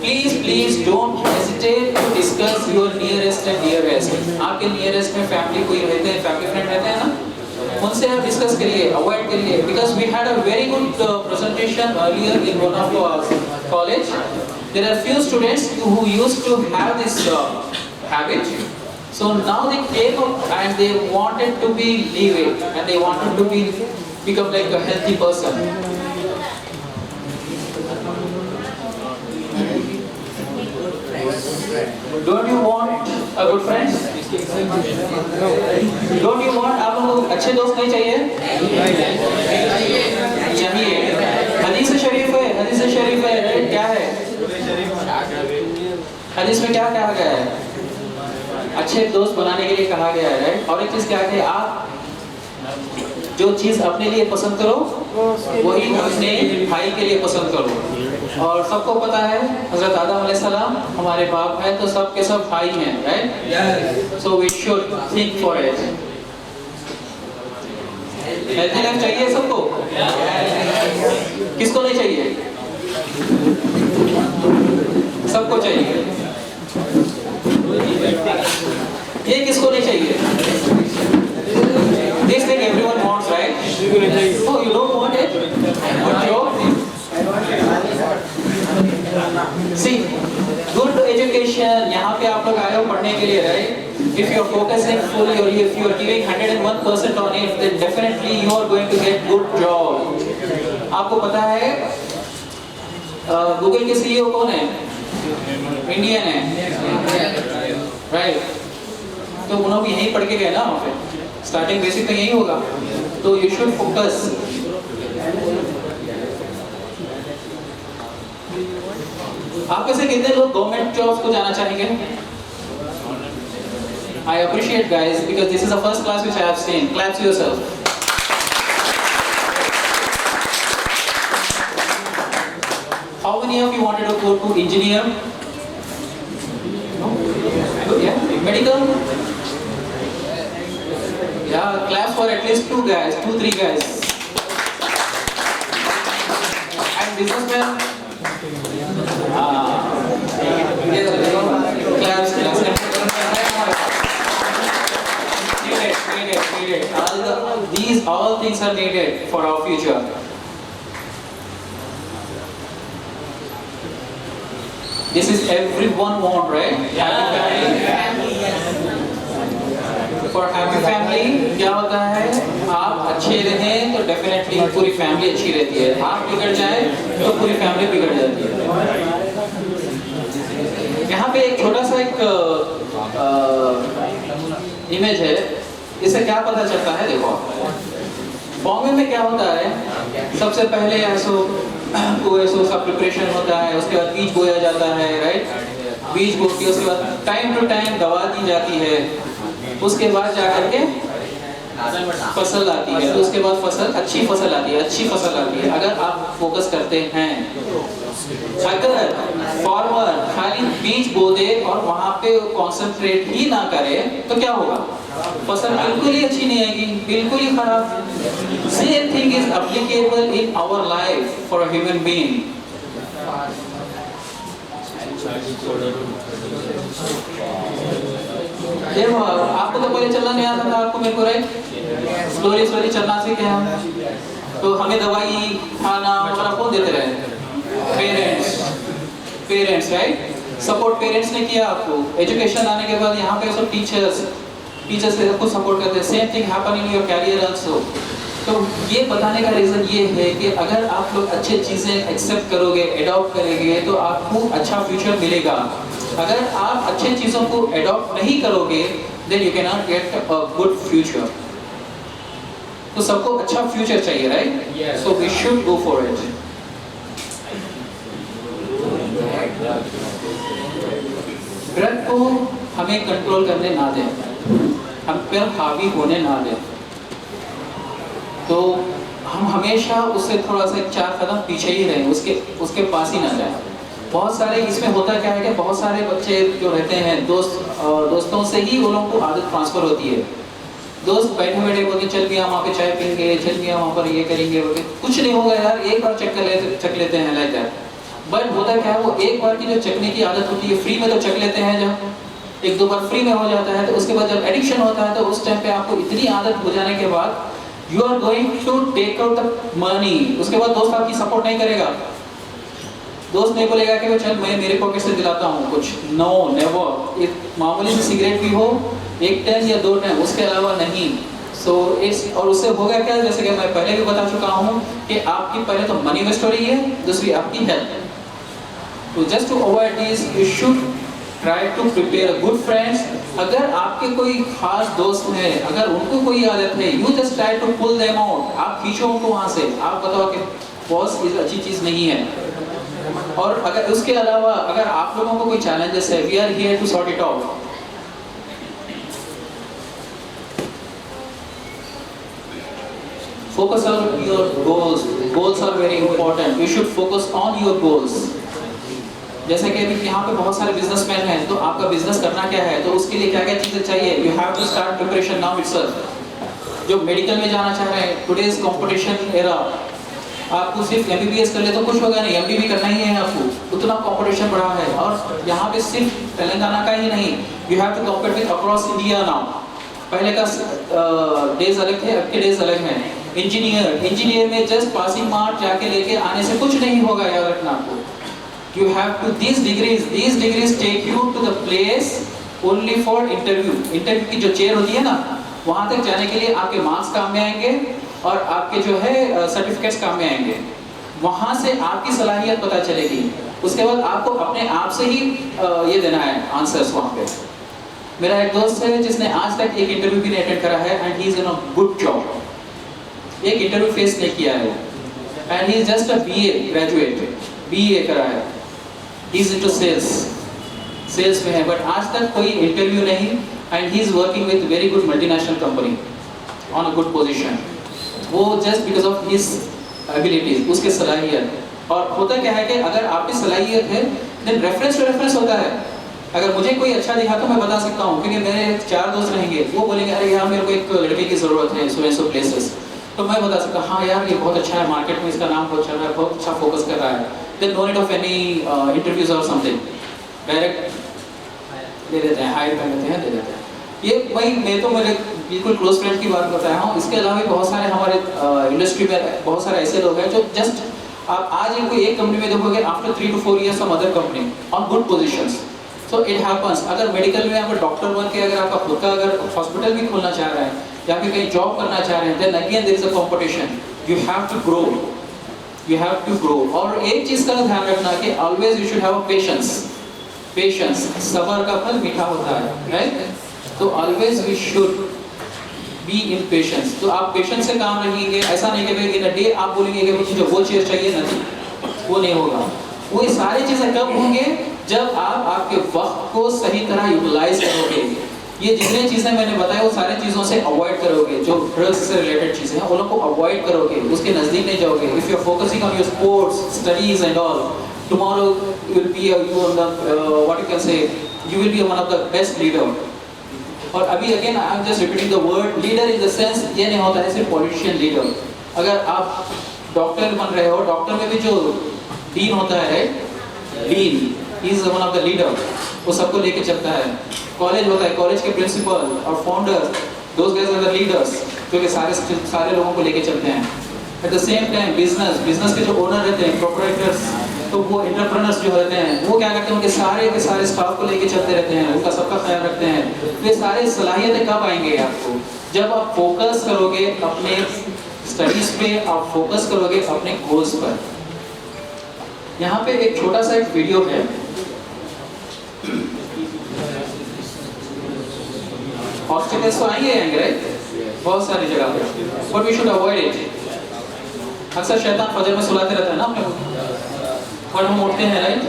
please don't hesitate to discuss your nearest and dearest. आपके नियरेस्ट में फैमिली कोई रहते हैं, फैमिली फ्रेंड रहते हैं ना, उनसे आप डिस्कस करिए, अवॉइड करिए। Because we had a very good presentation earlier in one of our college. There are few students who used to have this habit, so now they came up and they wanted to be leave it, and they wanted to become like a healthy person. Don't you want a good friends? Don't you want, आप लोगों को अच्छे दोस्त नहीं चाहिए? चाहिए। हदीस शरीफ है, हदीस शरीफ है, राइट? क्या है हदीस में? क्या कहा गया है? अच्छे दोस्त बनाने के लिए कहा गया है, राइट? और एक चीज क्या है, आप जो चीज अपने लिए पसंद करो वही अपने भाई के लिए पसंद करो। और सबको पता है हजरत आदम अलैहिस्सलाम हमारे बाप हैं, तो सब के सब भाई हैं, right? So we should think for it. Healthy life चाहिए सबको? किसको नहीं चाहिए? सबको चाहिए। ये किसको नहीं चाहिए? This thing everyone wants, right? Oh, you don't want it? Good job. See, good education. यहाँ पे आप लोग आए हो पढ़ने के लिए, right? If you are focusing fully, or if you are giving 101% on it, then definitely you are going to get good job. आपको पता है गूगल के CEO कौन है? इंडियन है, right? तो उन्होंने भी यहीं पढ़ के गए ना वहाँ पे, स्टार्टिंग बेसिक तो यही होगा। तो यू शुड फोकस। आप में से कितने लोग गवर्नमेंट जॉब्स को जाना चाहेंगे? I appreciate guys, because this is the first class which I have seen. Clap to yourself. How many of you wanted to go to engineer? Yeah, medical. Yeah, clap for at least 2 guys, 2-3 guys. And businessmen. Claps. Needed. All things are needed for our future. This is everyone want, right? For happy family क्या होता है? आप अच्छे रहें तो definitely पूरी family अच्छी रहती है। आप बिगड़ जाए तो पूरी फैमिली बिगड़ जाती है। इमेज है, इससे क्या पता चलता है? देखो फार्मिंग में क्या होता है, सबसे पहले ऐसो का प्रिपरेशन होता है, उसके बाद बीज बोया जाता है, राइट? बीज बो के उसके बाद टाइम टू टाइम दवा दी जाती है, उसके बाद जाकर के फसल आती है, तो उसके बाद फसल अच्छी फसल आती है, अच्छी फसल आती है। अगर आप फोकस करते हैं, अगर फार्मर खाली बीज बो दे और वहां पे कंसंट्रेट ही ना करे तो क्या होगा? फसल बिल्कुल ही अच्छी नहीं आएगी, बिल्कुल ही खराब। Same thing is applicable in our life for a human being. देखो आपको तो पहले चलना नहीं आता था, आपको मेरे को, राइट? स्लोली चलना सीखे हम, तो हमें दवाई खाना वगैरह कौन देते रहे? Parents, right? सपोर्ट पेरेंट्स ने किया आपको। एजुकेशन आने के बाद यहाँ पे सब टीचर्स से आपको सपोर्ट करते हैं। Same thing happen in your career also. तो ये बताने का रीज़न ये है कि अगर आप लोग अच्छी चीज़ें एक्सेप्ट करोगे, एडॉप्ट करेंगे, तो आपको अच्छा फ्यूचर मिलेगा। अगर आप अच्छी चीज़ों को एडॉप्ट नहीं करोगे, then you can not get a good future. तो सबको अच्छा फ्यूचर चाहिए, right? So we should go for it. Drug को हमें कंट्रोल करने ना दें, हम पर हावी होने ना दें, तो हम हमेशा उससे थोड़ा सा 4 कदम पीछे ही रहें, उसके पास ही ना जाएं। बहुत सारे इसमें होता क्या है कि बहुत सारे बच्चे जो रहते हैं दोस्तों से ही वो लोगों को आदत ट्रांसफर होती है। दोस्त बैठे बैठे बोलते चल भी हम वहाँ पे चाय पीएंगे, चल भी हम वहाँ पर ये करेंगे, कुछ नहीं होगा यार, एक बार चक लेते हैं लाइक दैट। बट होता क्या है, वो एक बार की जो चखने की आदत होती है, फ्री में तो चख लेते हैं, जब 1-2 बार फ्री में हो जाता है, तो उसके बाद जब एडिक्शन होता है, तो उस टाइम पे आपको इतनी आदत हो जाने के बाद you are going to take out the money. उसके बाद दोस्त आपकी सपोर्ट नहीं करेगा, दोस्त नहीं बोलेगा कि चल मैं मेरे पॉकेट से दिलाता हूँ कुछ, नो नेवर। एक मामूली सी सिगरेट भी हो, 1 टाइम या 2 टाइम, उसके अलावा नहीं। और उससे होगा क्या, जैसे कि मैं पहले भी बता चुका हूँ कि आपकी पहले तो मनी वेस्ट हो रही है, दूसरी आपकी हेल्थ। तो just to avoid this you should try to prepare good friends. अगर आपके कोई खास दोस्त हैं, अगर उनको कोई आदत है, you just try to pull them out. आप खींचो उनको वहाँ से, आप बताओ कि बॉस ये अच्छी चीज़ नहीं है। और अगर उसके अलावा अगर आप लोगों को कोई चैलेंजेस है, we are here to sort it out. Focus on your goals. Goals are very important. You should focus on your goals. जैसे कि अभी यहाँ पे बहुत सारे बिजनेसमैन हैं, तो आपका बिजनेस करना क्या है, तो उसके लिए क्या क्या चीज़ें चाहिए? You have to start preparation now itself. जो मेडिकल में जाना चाह रहे हैं, टुडेज कंपटीशन एरा, आपको सिर्फ MBBS कर ले तो कुछ होगा नहीं, MD भी करना ही है आपको, उतना कंपटीशन बढ़ा है। और यहाँ पे सिर्फ तेलंगाना का ही नहीं, you have to compete with across India now. पहले का डेज अलग थे, अब के डेज अलग हैं। इंजीनियर में जस्ट पासिंग मार्क जाके लेके आने से कुछ नहीं होगा, याद रखना आपको। You have to these degrees take you to the place only for interview की जो चेयर होती है ना, वहाँ तक जाने के लिए आपके मार्क्स काम में आएंगे और आपके जो है सर्टिफिकेट्स काम में आएंगे। वहाँ से आपकी सलाहियत पता चलेगी। उसके बाद आपको अपने आप से ही ये देना है आंसर्स वहाँ पे। मेरा एक दोस्त है जिसने आज तक एक इंटरव्यू भी नहीं अटेंड करा है, and he is in a good job. एक इंटरव्यू फेस नहीं किया है वो, and he is just a BA graduate, BA करा है। He is into sales में है, बट आज तक कोई इंटरव्यू नहीं, and he is working with very good multinational company on a good position. वो just because of his abilities, उसके सलाहियत। और होता क्या है कि अगर आपकी सलाहियत है, देन रेफरेंस टू रेफरेंस होता है। अगर मुझे कोई अच्छा दिखा तो मैं बता सकता हूँ, क्योंकि मेरे 4 दोस्त रहेंगे, वो बोलेंगे अरे यार मेरे को एक लड़के की ज़रूरत है सो प्लेसेस, तो मैं बता सकता हूँ हाँ यार ये बहुत अच्छा है, मार्केट में इसका नाम बहुत चल रहा है, बहुत अच्छा फोकस कर रहा है। Then no need of any interviews or something, direct दे देते हैं, हायर कर लेते हैं, दे देते हैं। ये भाई मैं तो मेरे बिल्कुल क्लोज फ्रेंड की बात बताया हूँ। इसके अलावा भी बहुत सारे हमारे इंडस्ट्री में बहुत सारे ऐसे लोग हैं जो जस्ट आप आज इनको एक कंपनी में देखोगे, after 3 to 4 years some other company on good positions. So it happens. अगर मेडिकल में आप डॉक्टर बन के अगर आपका खुद का अगर हॉस्पिटल भी खोलना चाह रहे हैं या फिर कहीं जॉब करना चाह रहे हैं, then again there is a competition, you have to grow, you have to grow. और एक चीज़ का ध्यान रखना कि always you should have a patience. Patience, सबर का फल मीठा होता है, राइट? तो always we should be in patience. तो आप पेशेंस से काम रखिएगे। ऐसा नहीं कि भाई इन अ डे आप बोलेंगे कि मुझे वो चीज़ चाहिए ना, वो नहीं होगा। वो ये सारी चीज़ें कब होंगे? जब आप आपके वक्त को सही तरह यूटिलाइज करोगे। ये जितनी चीज़ें मैंने बताई वो सारी चीज़ों से अवॉइड करोगे, जो ड्रग्स से रिलेटेड चीज़ें हैं उनको अवॉइड करोगे, उसके नज़दीक नहीं जाओगे। If you are focusing on your sports, studies and all, tomorrow you will be you on the what you can say, you will be one of the best leader. और अभी again I am just repeating the word leader in the sense, ये नहीं होता है सिर्फ politician leader. अगर आप doctor बन रहे हो, डॉक्टर में भी जो डीन होता है, dean is one of the leader, वो सबको लेके चलता है। कॉलेज होता है, कॉलेज के प्रिंसिपल और founder, those guys are the leaders, जो कि सारे लोगों को लेके चलते हैं। At the same time business के जो ओनर रहते हैं, प्रोपराइटर्स, तो वो एंटरप्रेन्योर्स जो रहते हैं, वो क्या करते हैं, उनके सारे के सारे स्टाफ को लेके चलते रहते हैं, उनका सबका ख्याल रखते हैं। तो ये सारे सलाहियतें कब आएंगे आपको? जब आप फोकस करोगे अपने स्टडीज पे, आप फोकस करोगे अपने गोल्स पर। यहाँ पे एक छोटा सा एक वीडियो है, ऑब्स्टिकल्स तो आएंगे राइट, बहुत सारी जगह पे, but we should avoid it. अक्सर शैतान फजर में सुलाते रहता है ना अपने को, और हम उठते हैं राइट।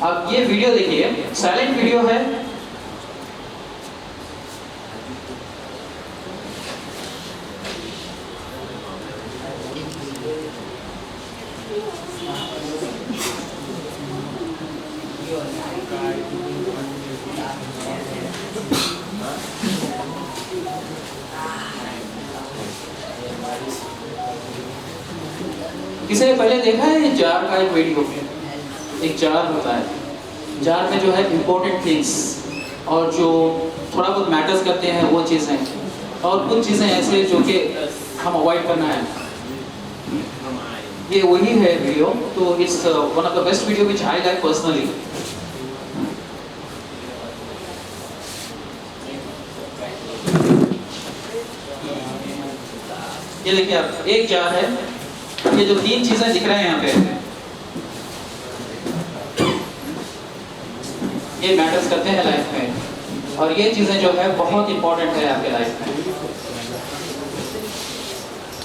अब ये वीडियो देखिए, साइलेंट वीडियो है। किसी ने पहले देखा है जार का एक वीडियो? एक जार होता है, जार में जो है इम्पोर्टेंट थिंग्स और जो थोड़ा बहुत मैटर्स करते हैं वो चीज़ें, और कुछ चीज़ें ऐसे जो कि हम अवॉइड करना है। ये वही है वीडियो। तो it's one of the best video which I like personally. ये देखिए आप, एक जार है, ये जो तीन चीजें दिख रहे हैं यहाँ पे, ये मैटर्स करते हैं लाइफ में, और ये चीजें जो है बहुत इंपॉर्टेंट है आपके लाइफ में।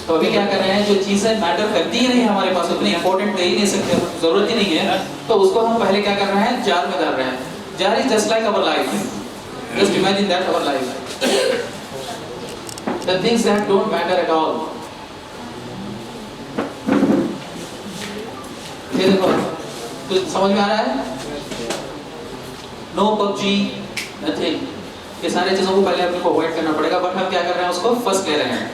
तो अभी क्या कर रहे हैं, जो चीजें मैटर करती ही नहीं हमारे पास, उतनी इंपॉर्टेंट दे ही नहीं सकते, जरूरत ही नहीं है, तो उसको हम पहले क्या कर रहे हैं, जार में डाल रहे हैं। Jar is just like our life, just imagine that our life, the things that don't matter at all. ये देखो, कुछ समझ में आ रहा है? नो पबजी, नथिंग, ये सारी चीजों को पहले अपने को अवॉइड करना पड़ेगा, बट हम क्या कर रहे हैं, उसको फर्स्ट ले रहे हैं।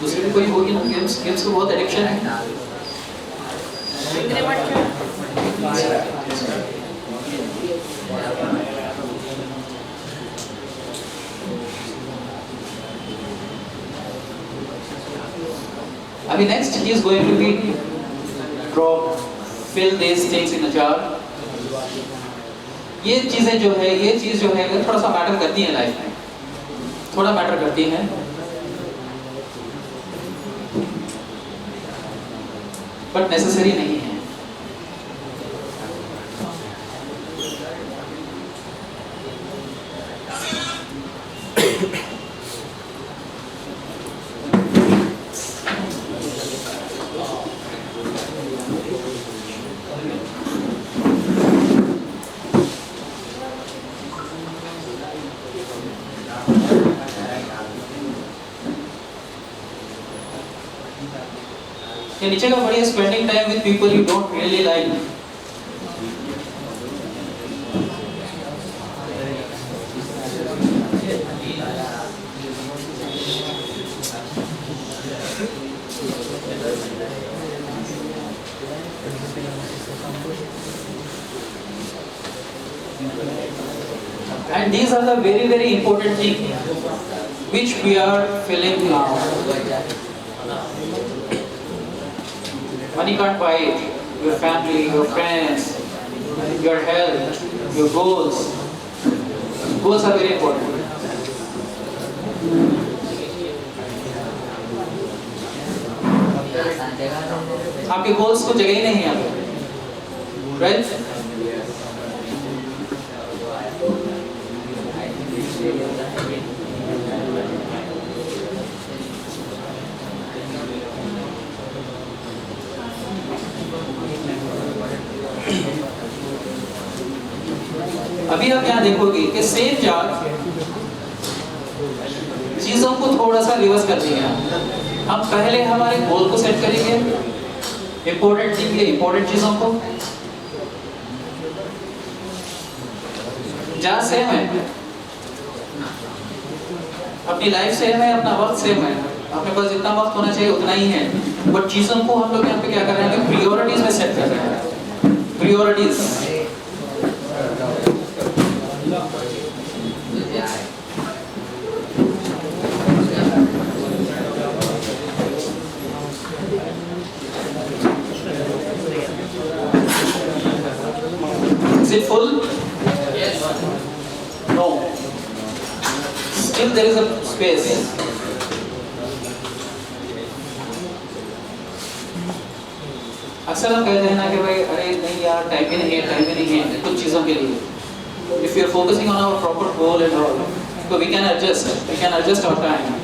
दूसरी भी कोई होगी ना, गेम्स को बहुत एडिक्शन है। अभी नेक्स्ट ही is going to be drop, fill this things in a jar. ये चीजें जो है, ये चीज जो है थोड़ा सा मैटर करती है लाइफ में, थोड़ा मैटर करती है, बट नेसेसरी नहीं है। ये नीचे का बढ़िया, spending time with people you don't really like. And these are the very, very important things which we are feeling now. Money can't buy it. Your family, your friends, your health, your goals. Goals are very important. आपके goals को जगह ही नहीं है, right? अभी आप यहाँ देखोगे कि सेम चार्ट चीजों को थोड़ा सा रिवर्स कर दिया। हम पहले हमारे गोल को सेट करेंगे, इंपॉर्टेंट लिखेंगे, इंपॉर्टेंट चीजों को जहाँ सेम है, अपनी लाइफ सेम है, अपना वक्त सेम है, अपने पास जितना वक्त होना चाहिए उतना ही है, बट चीजों को हम लोग यहाँ पे क्या कर रहे हैं, प्रायोरिटीज में सेट कर रहे हैं। Priorities Is it full? Yes. No. Still there is a space. अक्सर हम कहते हैं ना कि भाई अरे नहीं यार टाइम ही नहीं है, टाइम ही नहीं है कुछ चीज़ों के लिए। If we are focusing on our proper goal and all, so we can adjust our time.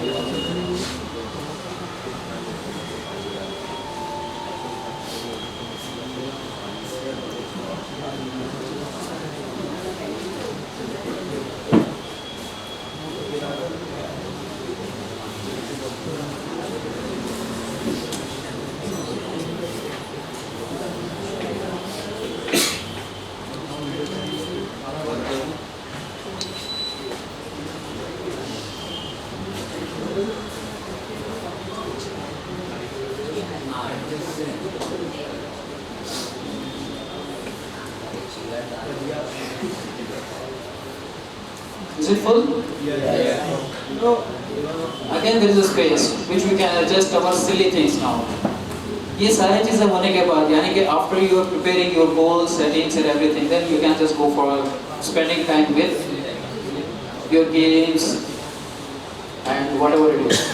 Is it full? Yeah. No. Again there is a space which we can adjust our silly things now. ये सारी चीज़ें होने के बाद यानी कि after you are preparing your goals, settings and everything, then you can just go for spending time with your games and whatever it is.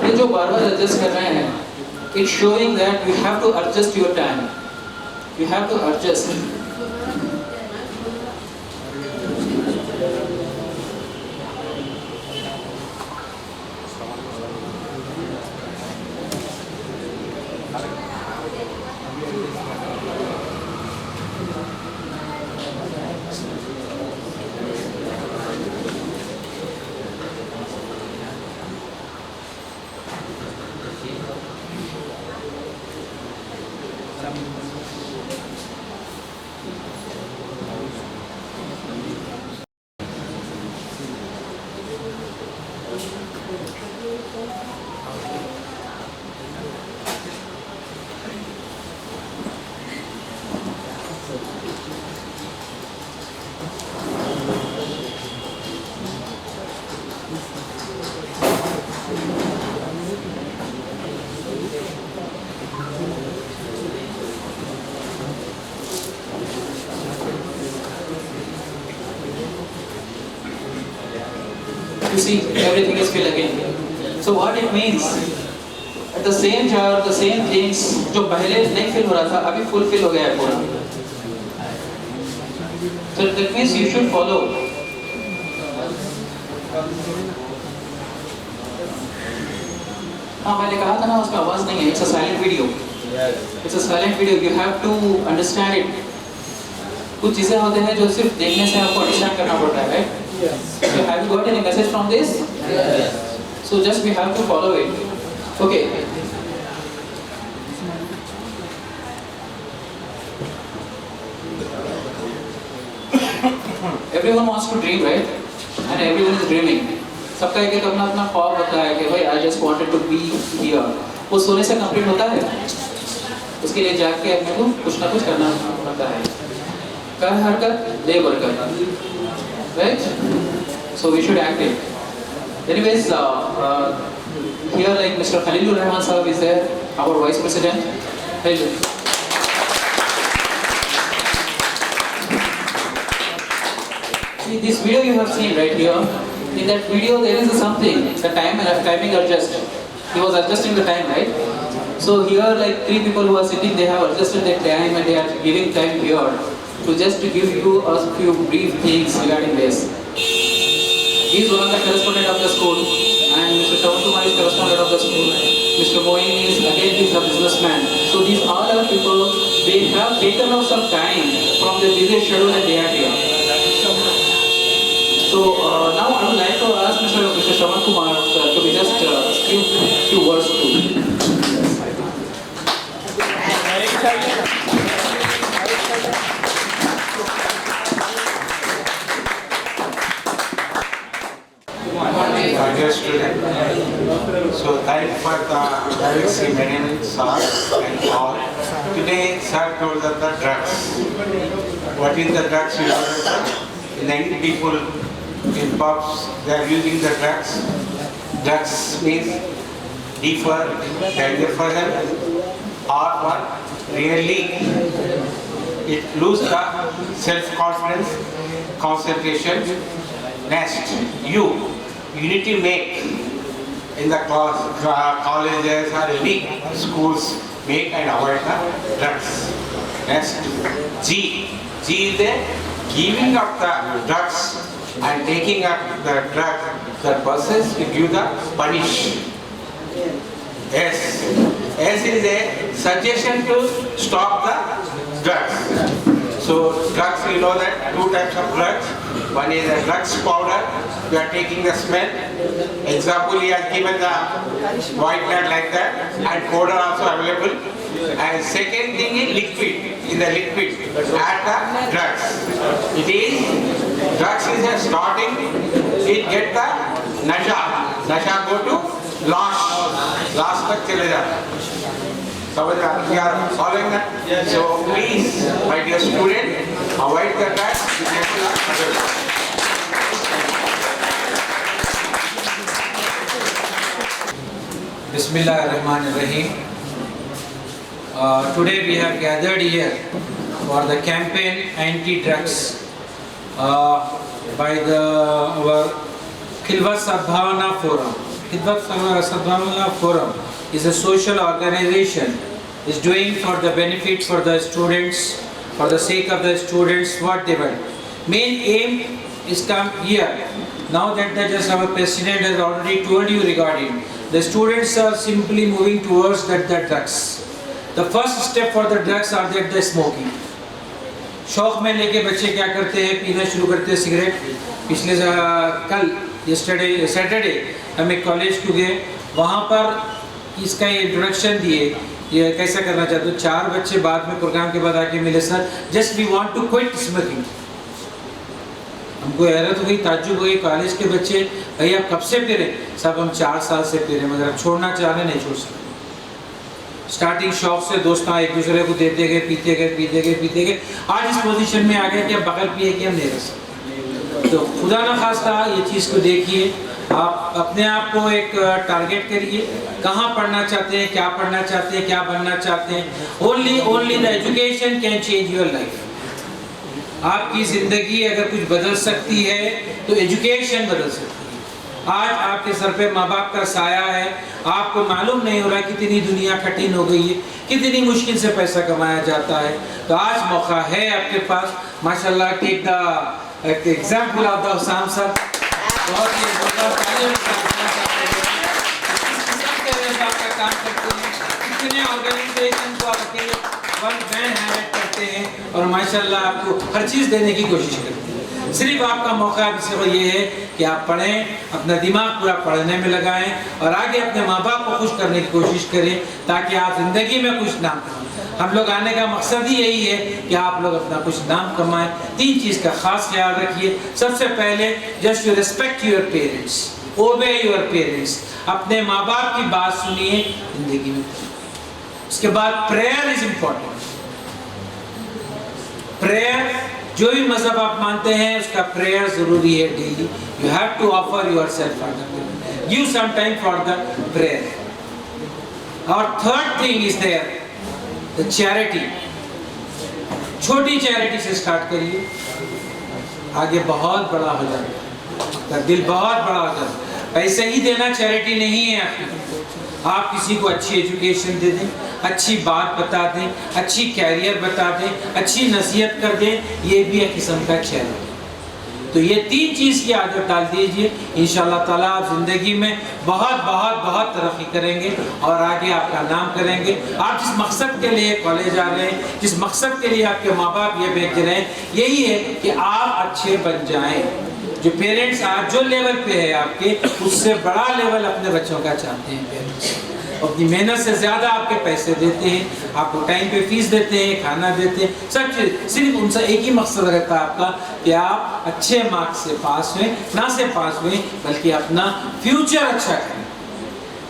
ये जो बार-बार adjust कर रहे हैं, it's showing that you have to adjust your time. You have to adjust. You see, everything is filled again. So what it means? At the same jar, the same things जो पहले नहीं fill हो रहा था, अभी fulfill हो गया है पूरा. So that means you should follow. हाँ मैंने कहा था ना उसमें आवाज नहीं है. It's a silent video. It's a silent video. You have to understand it. कुछ चीजें होते हैं जो सिर्फ देखने से आपको understand करना पड़ता है, right? Yes. So have you got any message from this? Yes. So just we have to follow it. Okay. Everyone wants to dream, right? And everyone is dreaming. सबका एक अपना अपना ख्वाब होता है कि भाई I just wanted to be here. वो सोने से कंप्लीट होता है. उसके लिए जाग के अपने को कुछ ना कुछ करना पड़ता है. कर हरकत दे बरकत. Right? So we should act it. Anyways, here like Mr. Khalilur Rahman Sahab is there, our Vice President. Hello. See, this video you have seen right here. In that video, there is something. The timing adjust. He was adjusting the time, right? So here, like 3 people who are sitting, they have adjusted their time and they are giving time here to just to give you a few brief things regarding this. He is one of the correspondent of the school, and Mr. Shravan Kumar is correspondent of the school. Mr. Moin is again a businessman. So these all are people. They have taken out some time from their busy schedule and they are here. So now I would like to ask Mr. Shravan Kumar to be just give few words to. My dear student, so thank you for the having many sir and all. Today, sir told us the drugs. What is the drugs? You know, many people in pubs they are using the drugs. Drugs means deeper, danger for them, or what really it lose the self-confidence, concentration. Next, you need to make in the colleges or any schools make and avoid the drugs. Next, G is the giving up the drugs and taking up the drug. The persons will give the punish. S is a suggestion to stop the drugs. So drugs, you know that 2 types of drugs. One is a drugs powder. We are taking the smell. Example, he has given the white light like that, and powder also available. And second thing is liquid. In the liquid, add the drugs. It is drugs is a starting. It get the nasha go to last तक चले जाता. समझ रहे हैं? We are following that. So please, my dear student, avoid the drugs. Bismillahirrahmanirrahim. Today we have gathered here for the campaign anti-drugs by our Khilwat Sadbhavana Forum. Khilwat Sadbhavana Forum is a social organization, is doing for the benefit for the students, for the sake of the students what they want. Main aim is come here. Now that our president has already told you regarding, the students are simply moving towards the drugs. The first step for the drugs are that the smoking. शौक में लेके बच्चे क्या करते हैं, पीना शुरू करते हैं सिगरेट. पिछले कल सैटरडे हम एक कॉलेज को गए, वहाँ पर इसका इंट्रोडक्शन दिए, ये कैसा करना चाहते हो. 4 बच्चे बाद में प्रोग्राम के बाद आके मिले, sir just we want to quit smoking. हमको हैरत हो गई, ताज्जुब हो गई. कॉलेज के बच्चे, भैया कब से पी रहे? साहब हम 4 साल से पी रहे, मगर अब छोड़ना चाह रहे, नहीं छोड़ सकते. स्टार्टिंग शौक से दोस्तों एक दूसरे को देते गए, पीते गए. आज इस पोजीशन में आ गए कि अब बगल पिए कि हम नहीं रह सकते. तो खुदा न खास्ता ये चीज़ को देखिए, आप अपने आप को एक टारगेट करिए, कहाँ पढ़ना चाहते हैं, क्या पढ़ना चाहते हैं, क्या बनना चाहते हैं. Only the education can change your life. आपकी ज़िंदगी अगर कुछ बदल सकती है तो एजुकेशन बदल सकती है. आज आपके सर पे माँ बाप का साया है, आपको मालूम नहीं हो रहा कितनी दुनिया कठिन हो गई है, कितनी मुश्किल से पैसा कमाया जाता है. तो आज मौका है आपके पास. माशाल्लाह, take the example of the Husam sir. बहुत ही काम करते हैं, कितने ऑर्गेनाइजेशन को आप अकेले वन मैन हैंडल करते हैं और माशाल्लाह आपको हर चीज़ देने की कोशिश करते हैं. सिर्फ आपका मौका सिर्फ ये है कि आप पढ़ें, अपना दिमाग पूरा पढ़ने में लगाएं और आगे अपने माँ बाप को खुश करने की कोशिश करें ताकि आप ज़िंदगी में कुछ नाम कमाएं. हम लोग आने का मकसद ही यही है कि आप लोग अपना कुछ नाम कमाएं. 3 चीज़ का खास ख्याल रखिए. सबसे पहले just you respect your parents, ओबे योर पेरेंट्स. अपने माँ बाप की बात सुनिए जिंदगी में. उसके बाद प्रेयर इज इम्पोर्टेंट. प्रेयर, जो भी मजहब आप मानते हैं उसका प्रेयर जरूरी है daily. You have to offer yourself for the prayer, give some time for the prayer. और third thing is there, the charity, छोटी चैरिटी से स्टार्ट करिए, आगे बहुत बड़ा हो जाएगा, आपका दिल बहुत बड़ा हो जाएगा। पैसे ही देना चैरिटी नहीं है आपकी। आप किसी को अच्छी एजुकेशन दे दें, अच्छी बात बता दें, अच्छी कैरियर बता दें, अच्छी नसीहत कर दें, ये भी एक किस्म का चैरिटी। तो ये 3 चीज़ की आदत डाल दीजिए, इंशाअल्लाह ताला आप ज़िंदगी में बहुत बहुत बहुत तरक्की करेंगे और आगे आपका नाम करेंगे। आप जिस मकसद के लिए कॉलेज आ रहे हैं, जिस मकसद के लिए आपके माँ बाप ये भेज रहे हैं, यही है कि आप अच्छे बन जाएं। जो पेरेंट्स आज जो लेवल पे है आपके, उससे बड़ा लेवल अपने बच्चों का चाहते हैं पेरेंट्स। अपनी मेहनत से ज़्यादा आपके पैसे देते हैं, आपको टाइम पे फीस देते हैं, खाना देते हैं, सब चीज़। सिर्फ उनसे एक ही मकसद रहता है आपका कि आप अच्छे मार्क्स से पास हुए, ना से पास हुए, बल्कि अपना फ्यूचर अच्छा करें।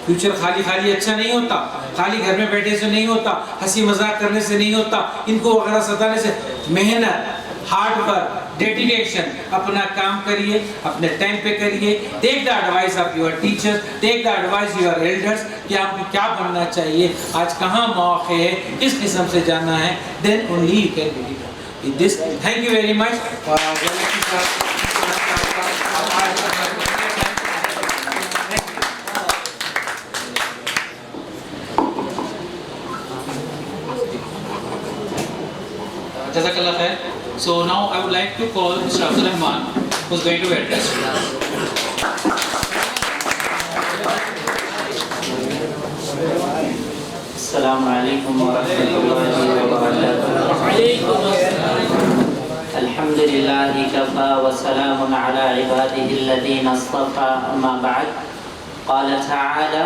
फ्यूचर खाली खाली अच्छा नहीं होता, खाली घर में बैठे से नहीं होता, हंसी मजाक करने से नहीं होता, इनको वगैरह सताने से। मेहनत, हार्ड वर्क, डेडिकेशन, अपना काम करिए, अपने टाइम पे करिए। Take the advice of your teachers, take the advice your elders कि आपको क्या बनना चाहिए, आज कहाँ मौके है, किस किस्म से जाना है, then only you can believe this. Thank you very much. Jazakallah khair. So now I would like to call Mr. Abdul Rahman, who is going to address you. Assalamualaikum warahmatullahi wabarakatuh. Alhamdulillahi kafa wa salamun ala ibadihi alladhina astafa, amma ba'd. Qala ta'ala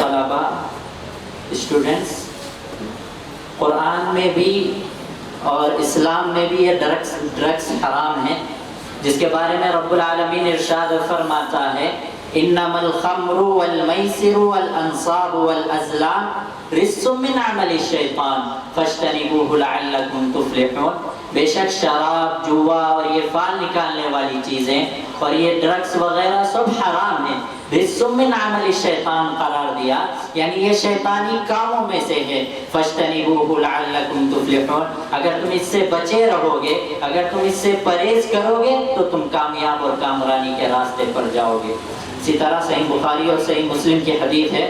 तलबा, students, Quran में भी और इस्लाम में भी ये drugs हराम है, जिसके बारे में रब्बुल आलमीन इरशाद फरमाता है इन्नमल खम्रु वल मैसिरु वल अंसाबु वल अज़लाम रिज्सुम मिन अमलि शैतान फज्तनिबूहु लअल्लकुम तुफ्लिहून। बेशक शराब, जुआ और ये फाल निकालने वाली चीज़ें और ये ड्रग्स वगैरह सब हराम है। रिज्सुम मिन अमलि शैतान करार दिया, यानी ये शैतानी कामों में से है। फज्तनिबूहु लअल्लकुम तुफ्लिहून, अगर तुम इससे बचे रहोगे, अगर तुम इससे परहेज करोगे तो तुम कामयाब और कामरानी के रास्ते पर जाओगे। इसी तरह सही बुखारी और सही मुस्लिम की हदीस है,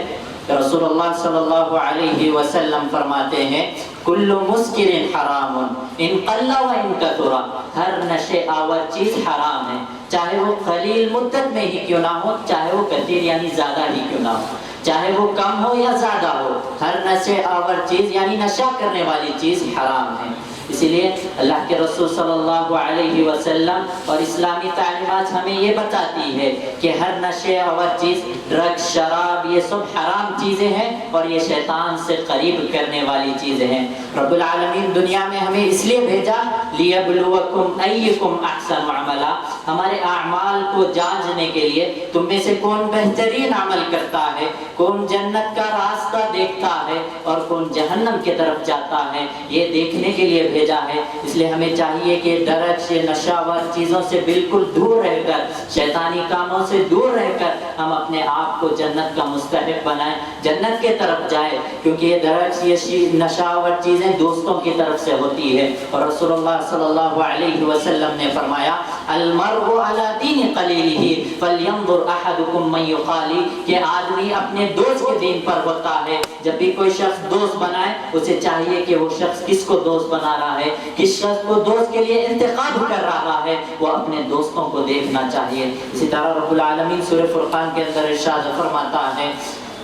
रसूलुल्लाह सल्लल्लाहु अलैहि वसल्लम फरमाते हैं कुल्लु मुस्किरिन हरामुन इन कल्ला व इन कथुरा। हर नशे आवर चीज़ हराम है, चाहे वो कलील मुद्दत में ही क्यों ना हो, चाहे वो कसीर यानी ज़्यादा ही क्यों ना हो, चाहे वो कम हो या ज़्यादा हो। हर नशे आवर चीज़ यानी नशा करने वाली चीज़ हराम है। इसीलिए अल्लाह के रसूल सल्लल्लाहु अलैहि वसल्लम और इस्लामी तालीमात हमें ये बताती है कि हर नशे आवर चीज़, ड्रग्स, शराब, ये सब हराम चीज़ें हैं और ये शैतान से करीब करने वाली चीज़ें हैं। रब्बुल आलमीन दुनिया में हमें इसलिए भेजा लियब्लुवकुम अय्युकुम अहसनु अमला, हमारे अमाल को जांचने के लिए तुम में से कौन बेहतरीन अमल करता है, कौन जन्नत का रास्ता देखता है और कौन जहन्नम की तरफ जाता है, ये देखने के लिए भेजा है। इसलिए हमें चाहिए कि ड्रग्स, नशावर चीज़ों से बिल्कुल दूर रहकर, शैतानी कामों से दूर रहकर हम अपने आप को जन्नत का मुस्तहिक बनाएं, जन्नत के तरफ जाए, क्योंकि ये ड्रग्स, ये नशावर चीज़ें दोस्तों की तरफ से होती है। और रसूलुल्लाह सल्लल्लाहु अलैहि वसल्लम ने फरमाया अलमरउ अला दीन कलीलिही फलयंजुर अहदुकुम मन युखाली, कि आदमी अपने दोस्त के दीन पर होता है। जब भी कोई शख्स दोस्त बनाए, उसे चाहिए कि वो शख्स किसको दोस्त बना रहा है, किस शख्स को दोस्त के लिए इंतखाब कर रहा है, वो अपने दोस्तों को देखना चाहिए। इसी तरह रब्बुल आलमीन सूरह फुरकान के अंदर इरशाद फरमाता है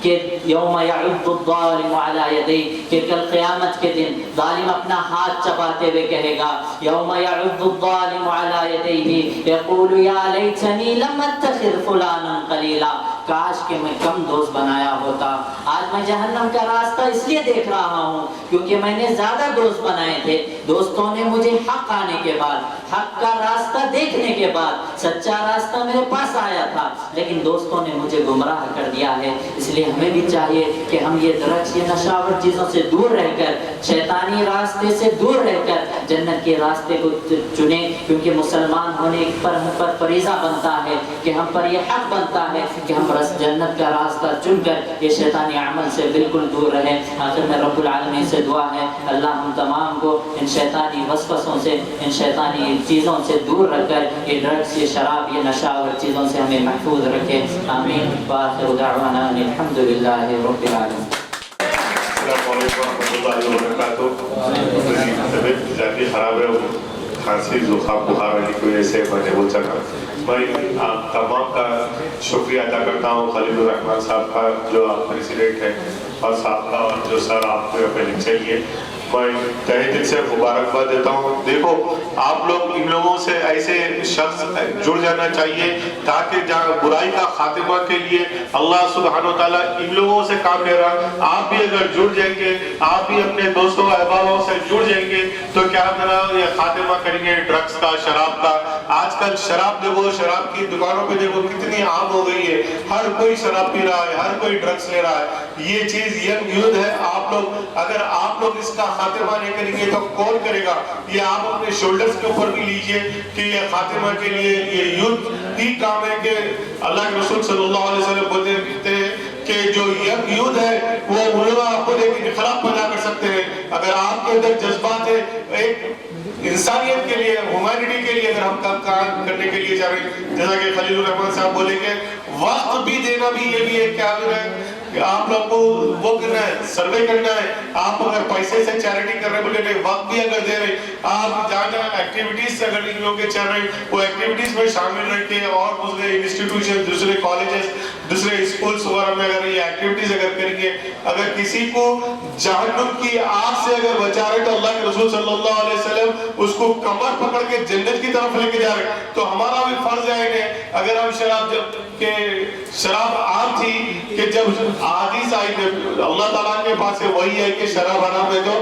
कि यौम यअद्दुज़्ज़ालिमु अला यदैहि, कि कल क़यामत के दिन जालिम अपना हाथ चबाते हुए कहेगा यौम यअद्दुज़्ज़ालिमु अला यदैहि यक़ूलु या लैतनी लम अत्तखिज़ फुलानन क़लीला, काश कि मैं कम दोस्त बनाया होता। आज मैं जहन्नम का रास्ता इसलिए देख रहा हूँ क्योंकि मैंने ज्यादा दोस्त बनाए थे। दोस्तों ने मुझे हक आने के बाद, हक का रास्ता देखने के बाद, सच्चा रास्ता मेरे पास आया था, लेकिन दोस्तों ने मुझे गुमराह कर दिया है। इसलिए हमें भी चाहिए कि हम ये ड्रग्स, ये नशावर चीज़ों से दूर रहकर, शैतानी रास्ते से दूर रहकर जन्नत के रास्ते को चुने, क्योंकि मुसलमान होने पर हम पर फरीज़ा बनता है कि हम पर यह हक बनता है कि हम जन्नत का रास्ता चुनकर ये शैतानी अमल से बिल्कुल दूर रहें। आखिर में रब्बुल आलमीन से दुआ है, अल्लाह हम तमाम को इन शैतानी वसवसों से, इन शैतानी चीज़ों से दूर रखकर ये ड्रग्स, ये शराब, ये नशावर चीज़ों से हमें महफूज रखे। आमीन। व आखिरु दअवाना अल्हम्दुलिल्लाहि रब्बिल आलमीन। तबीयत ज़्यादा ख़राब है, खांसी जुकाम बुखार वाली कोई ऐसे मैंने वो चला। मैं आप तमाम का शुक्रिया अदा करता हूँ, खलीलुर रहमान साहब का जो आप प्रेसिडेंट हैं, और साहब का, और जो सर आपको अपने लेक्चर लिए, मैं तहे दिल से मुबारकबाद देता हूँ। देखो आप लोग, इन लोगों से ऐसे शख्स जुड़ जाना चाहिए ताकि बुराई का खात्मा के लिए अल्लाह सुब्हानो तआला इन लोगों से काम ले रहा। आप भी अगर जुड़ जाएंगे, आप भी अपने दोस्तों अहबाबों से जुड़ जाएंगे तो क्या ये खात्मा करेंगे ड्रग्स का, शराब का। आजकल शराब देखो, शराब की दुकानों पे देखो कितनी आम हो गई है, हर कोई शराब पी रहा है, हर कोई ड्रग्स ले रहा है। ये चीज यंग यूथ है, आप लोग, अगर आप लोग इसका खात्मा नहीं करेंगे तो कौन करेगा? ये आप अपने शोल्डर्स के ऊपर भी लीजिए कि ये खात्मा के लिए ये यूथ ही काम है। कि अल्लाह के रसूल सल्लल्लाहु अलैहि वसल्लम बोलते हैं कि जो यंग यूथ है वो मुल्ला आपको लेकिन इखलाफ पैदा कर सकते हैं। अगर आपके अंदर जज्बात है, एक इंसानियत के लिए, ह्यूमैनिटी के लिए अगर हम काम करने के लिए जा रहे हैं, जैसा कि खलीलुर रहमान साहब बोलेंगे, वक्त भी देना भी ये भी एक क्या है, आप लोग को वो करना है, सर्वे करना है। आप अगर पैसे से चैरिटी कर रहे हैं, बोले वक्त भी अगर दे रहे, आप जहाँ एक्टिविटीज अगर इन लोग के चल रहे वो एक्टिविटीज में शामिल रखे, और दूसरे इंस्टीट्यूशन, दूसरे कॉलेजेस, दूसरे स्कूल्स वगैरह में अगर ये एक्टिविटीज अगर करेंगे, अगर किसी को जहन्नुम की आग से अगर बचा रहे तो अल्लाह के रसूल सल्लल्लाहु अलैहि वसल्लम उसको कमर पकड़ के जन्नत की तरफ लेके जा रहे। तो हमारा भी फर्ज है, अगर हम शराब आम थी कि जब हदीस आई, अल्लाह ताला के पास से वही है कि शराब हराम है, तो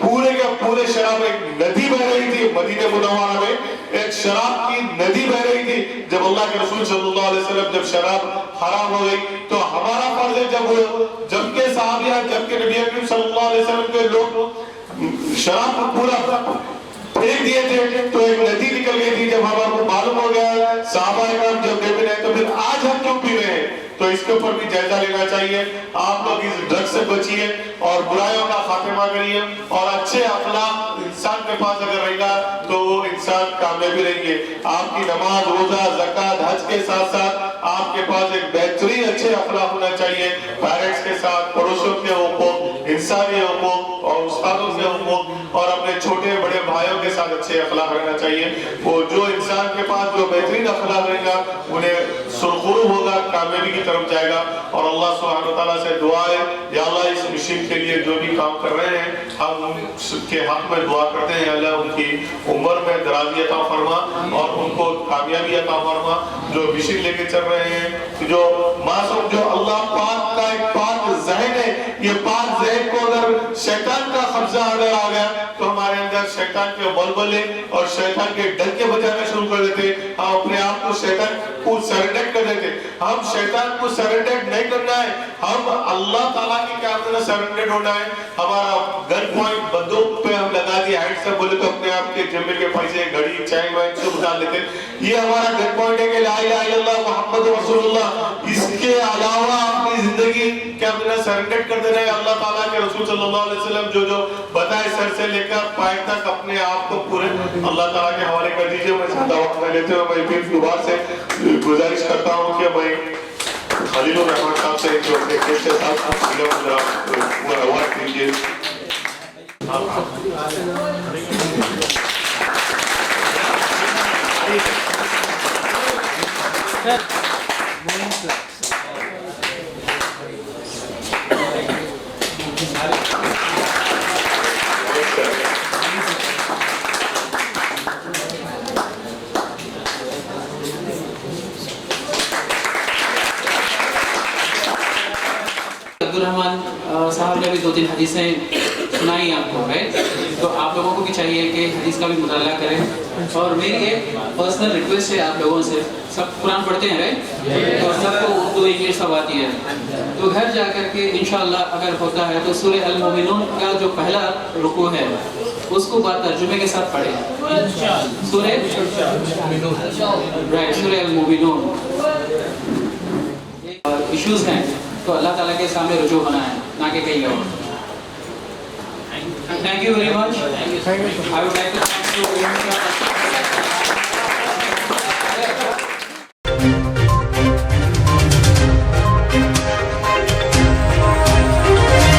पूरे के पूरे शराब, एक नदी बह रही थी मदीने मुनव्वरा में, एक शराब की नदी बह रही थी। जब अल्लाह के रसूल सल्लल्लाहु अलैहि वसल्लम जब शराब हराम हो गई तो हमारा फर्ज है, जब के सहाबिया, जब के नबी अकरम सल्लल्लाहु अलैहि वसल्लम के लोग शराब को पूरा फेंक दिए थे तो एक नदी निकल गई थी। जब हमारे मालूम हो गया सहाबा इकराम जब देख रहे तो फिर आज हम क्यों पी रहे हैं? तो इसके ऊपर भी जायजा लेना चाहिए। आप लोग इस ड्रग्स से बचिए और बुराइयों का खात्मा करिए, और अच्छे अखलाक इंसान के पास अगर रहेगा तो वो इंसान कामयाबी रहेंगे। आपकी नमाज, रोजा, ज़कात, हज के साथ साथ आपके पास एक बेहतरीन अच्छे अखलाक होना चाहिए। पेरेंट्स के साथ, पड़ोसियों के हुकूक, इंसानी हुकूक और उस्तादों के हुकूक, और अपने छोटे बड़े भाइयों के साथ अच्छे अखलाक रहना चाहिए। वो जो इंसान के पास जो बेहतरीन अखलाक रहेगा उन्हें सुरखुरू होगा, कामयाबी की तरफ जाएगा। और अल्लाह सुब्हानहू व तआला से दुआ है, या अल्लाह इस मिशन के लिए जो भी काम कर रहे हैं हम उनके हक में दुआ करते हैं, अल्लाह उनकी उम्र में दराज़ी अता फरमा और उनको कामयाबी अता फरमा। जो मिशन लेके चल रहे हैं, जो मासूम, जो अल्लाह पाक का एक पाक ज़हन है, ये पाक ज़हन को अगर शैतान का कब्जा अगर आ गया तो हमारे अंदर शैतान के बलबले और शैतान के डंके बजाना शुरू कर देते। हम अपने आप को शैतान को सरेंडर कर देते। हम शैतान को सरेंडर नहीं करना है, हम अल्लाह ताला की क्या सरेंडर होना है। हमारा गन पॉइंट बंदूक पे हम लगा दिए, हाइट से बोले तो अपने आप के जेब के पैसे, घड़ी, चाय वाइन सब डाल लेते। ये हमारा गन पॉइंट है कि ला इलाहा इल्लल्लाह मुहम्मद रसूलुल्लाह। इसके अलावा अपनी जिंदगी क्या सरेंडर कर देना है। अल्लाह ताला के रसूल सल्लल्लाहु अलैहि वसल्लम जो जो बताए, सर से लेकर पैर तक अपने आप को पूरे अल्लाह ताला के हवाले कर दीजिए। मैं ज्यादा वक्त नहीं लेते हुए मैं फिर दोबारा से गुजारिश करता हूँ कि मैं खलीलुर रहमान साहब से जो अपने केस के साथ अवार्ड दीजिए। साहब ने भी 2-3 हदीसें सुनाई आपको, राइट? तो आप लोगों को भी चाहिए कि हदीस का भी मुताला करें। और मेरी एक पर्सनल रिक्वेस्ट है आप लोगों से, सब कुरान पढ़ते हैं, राइट? और सबको उर्दू इंग्लिश सब आती है, तो घर जा कर के इंशाअल्लाह अगर होता है तो सूरह अल-मोमिनून का जो पहला रुकू है उसको बात तर्जुमे के साथ पढ़ें। सूरह अल-मोमिनून इश्यूज हैं तो अल्लाह ताला के सामने रुजू होना है, ना कि कहीं और। Thank you very much. I would like to thank you.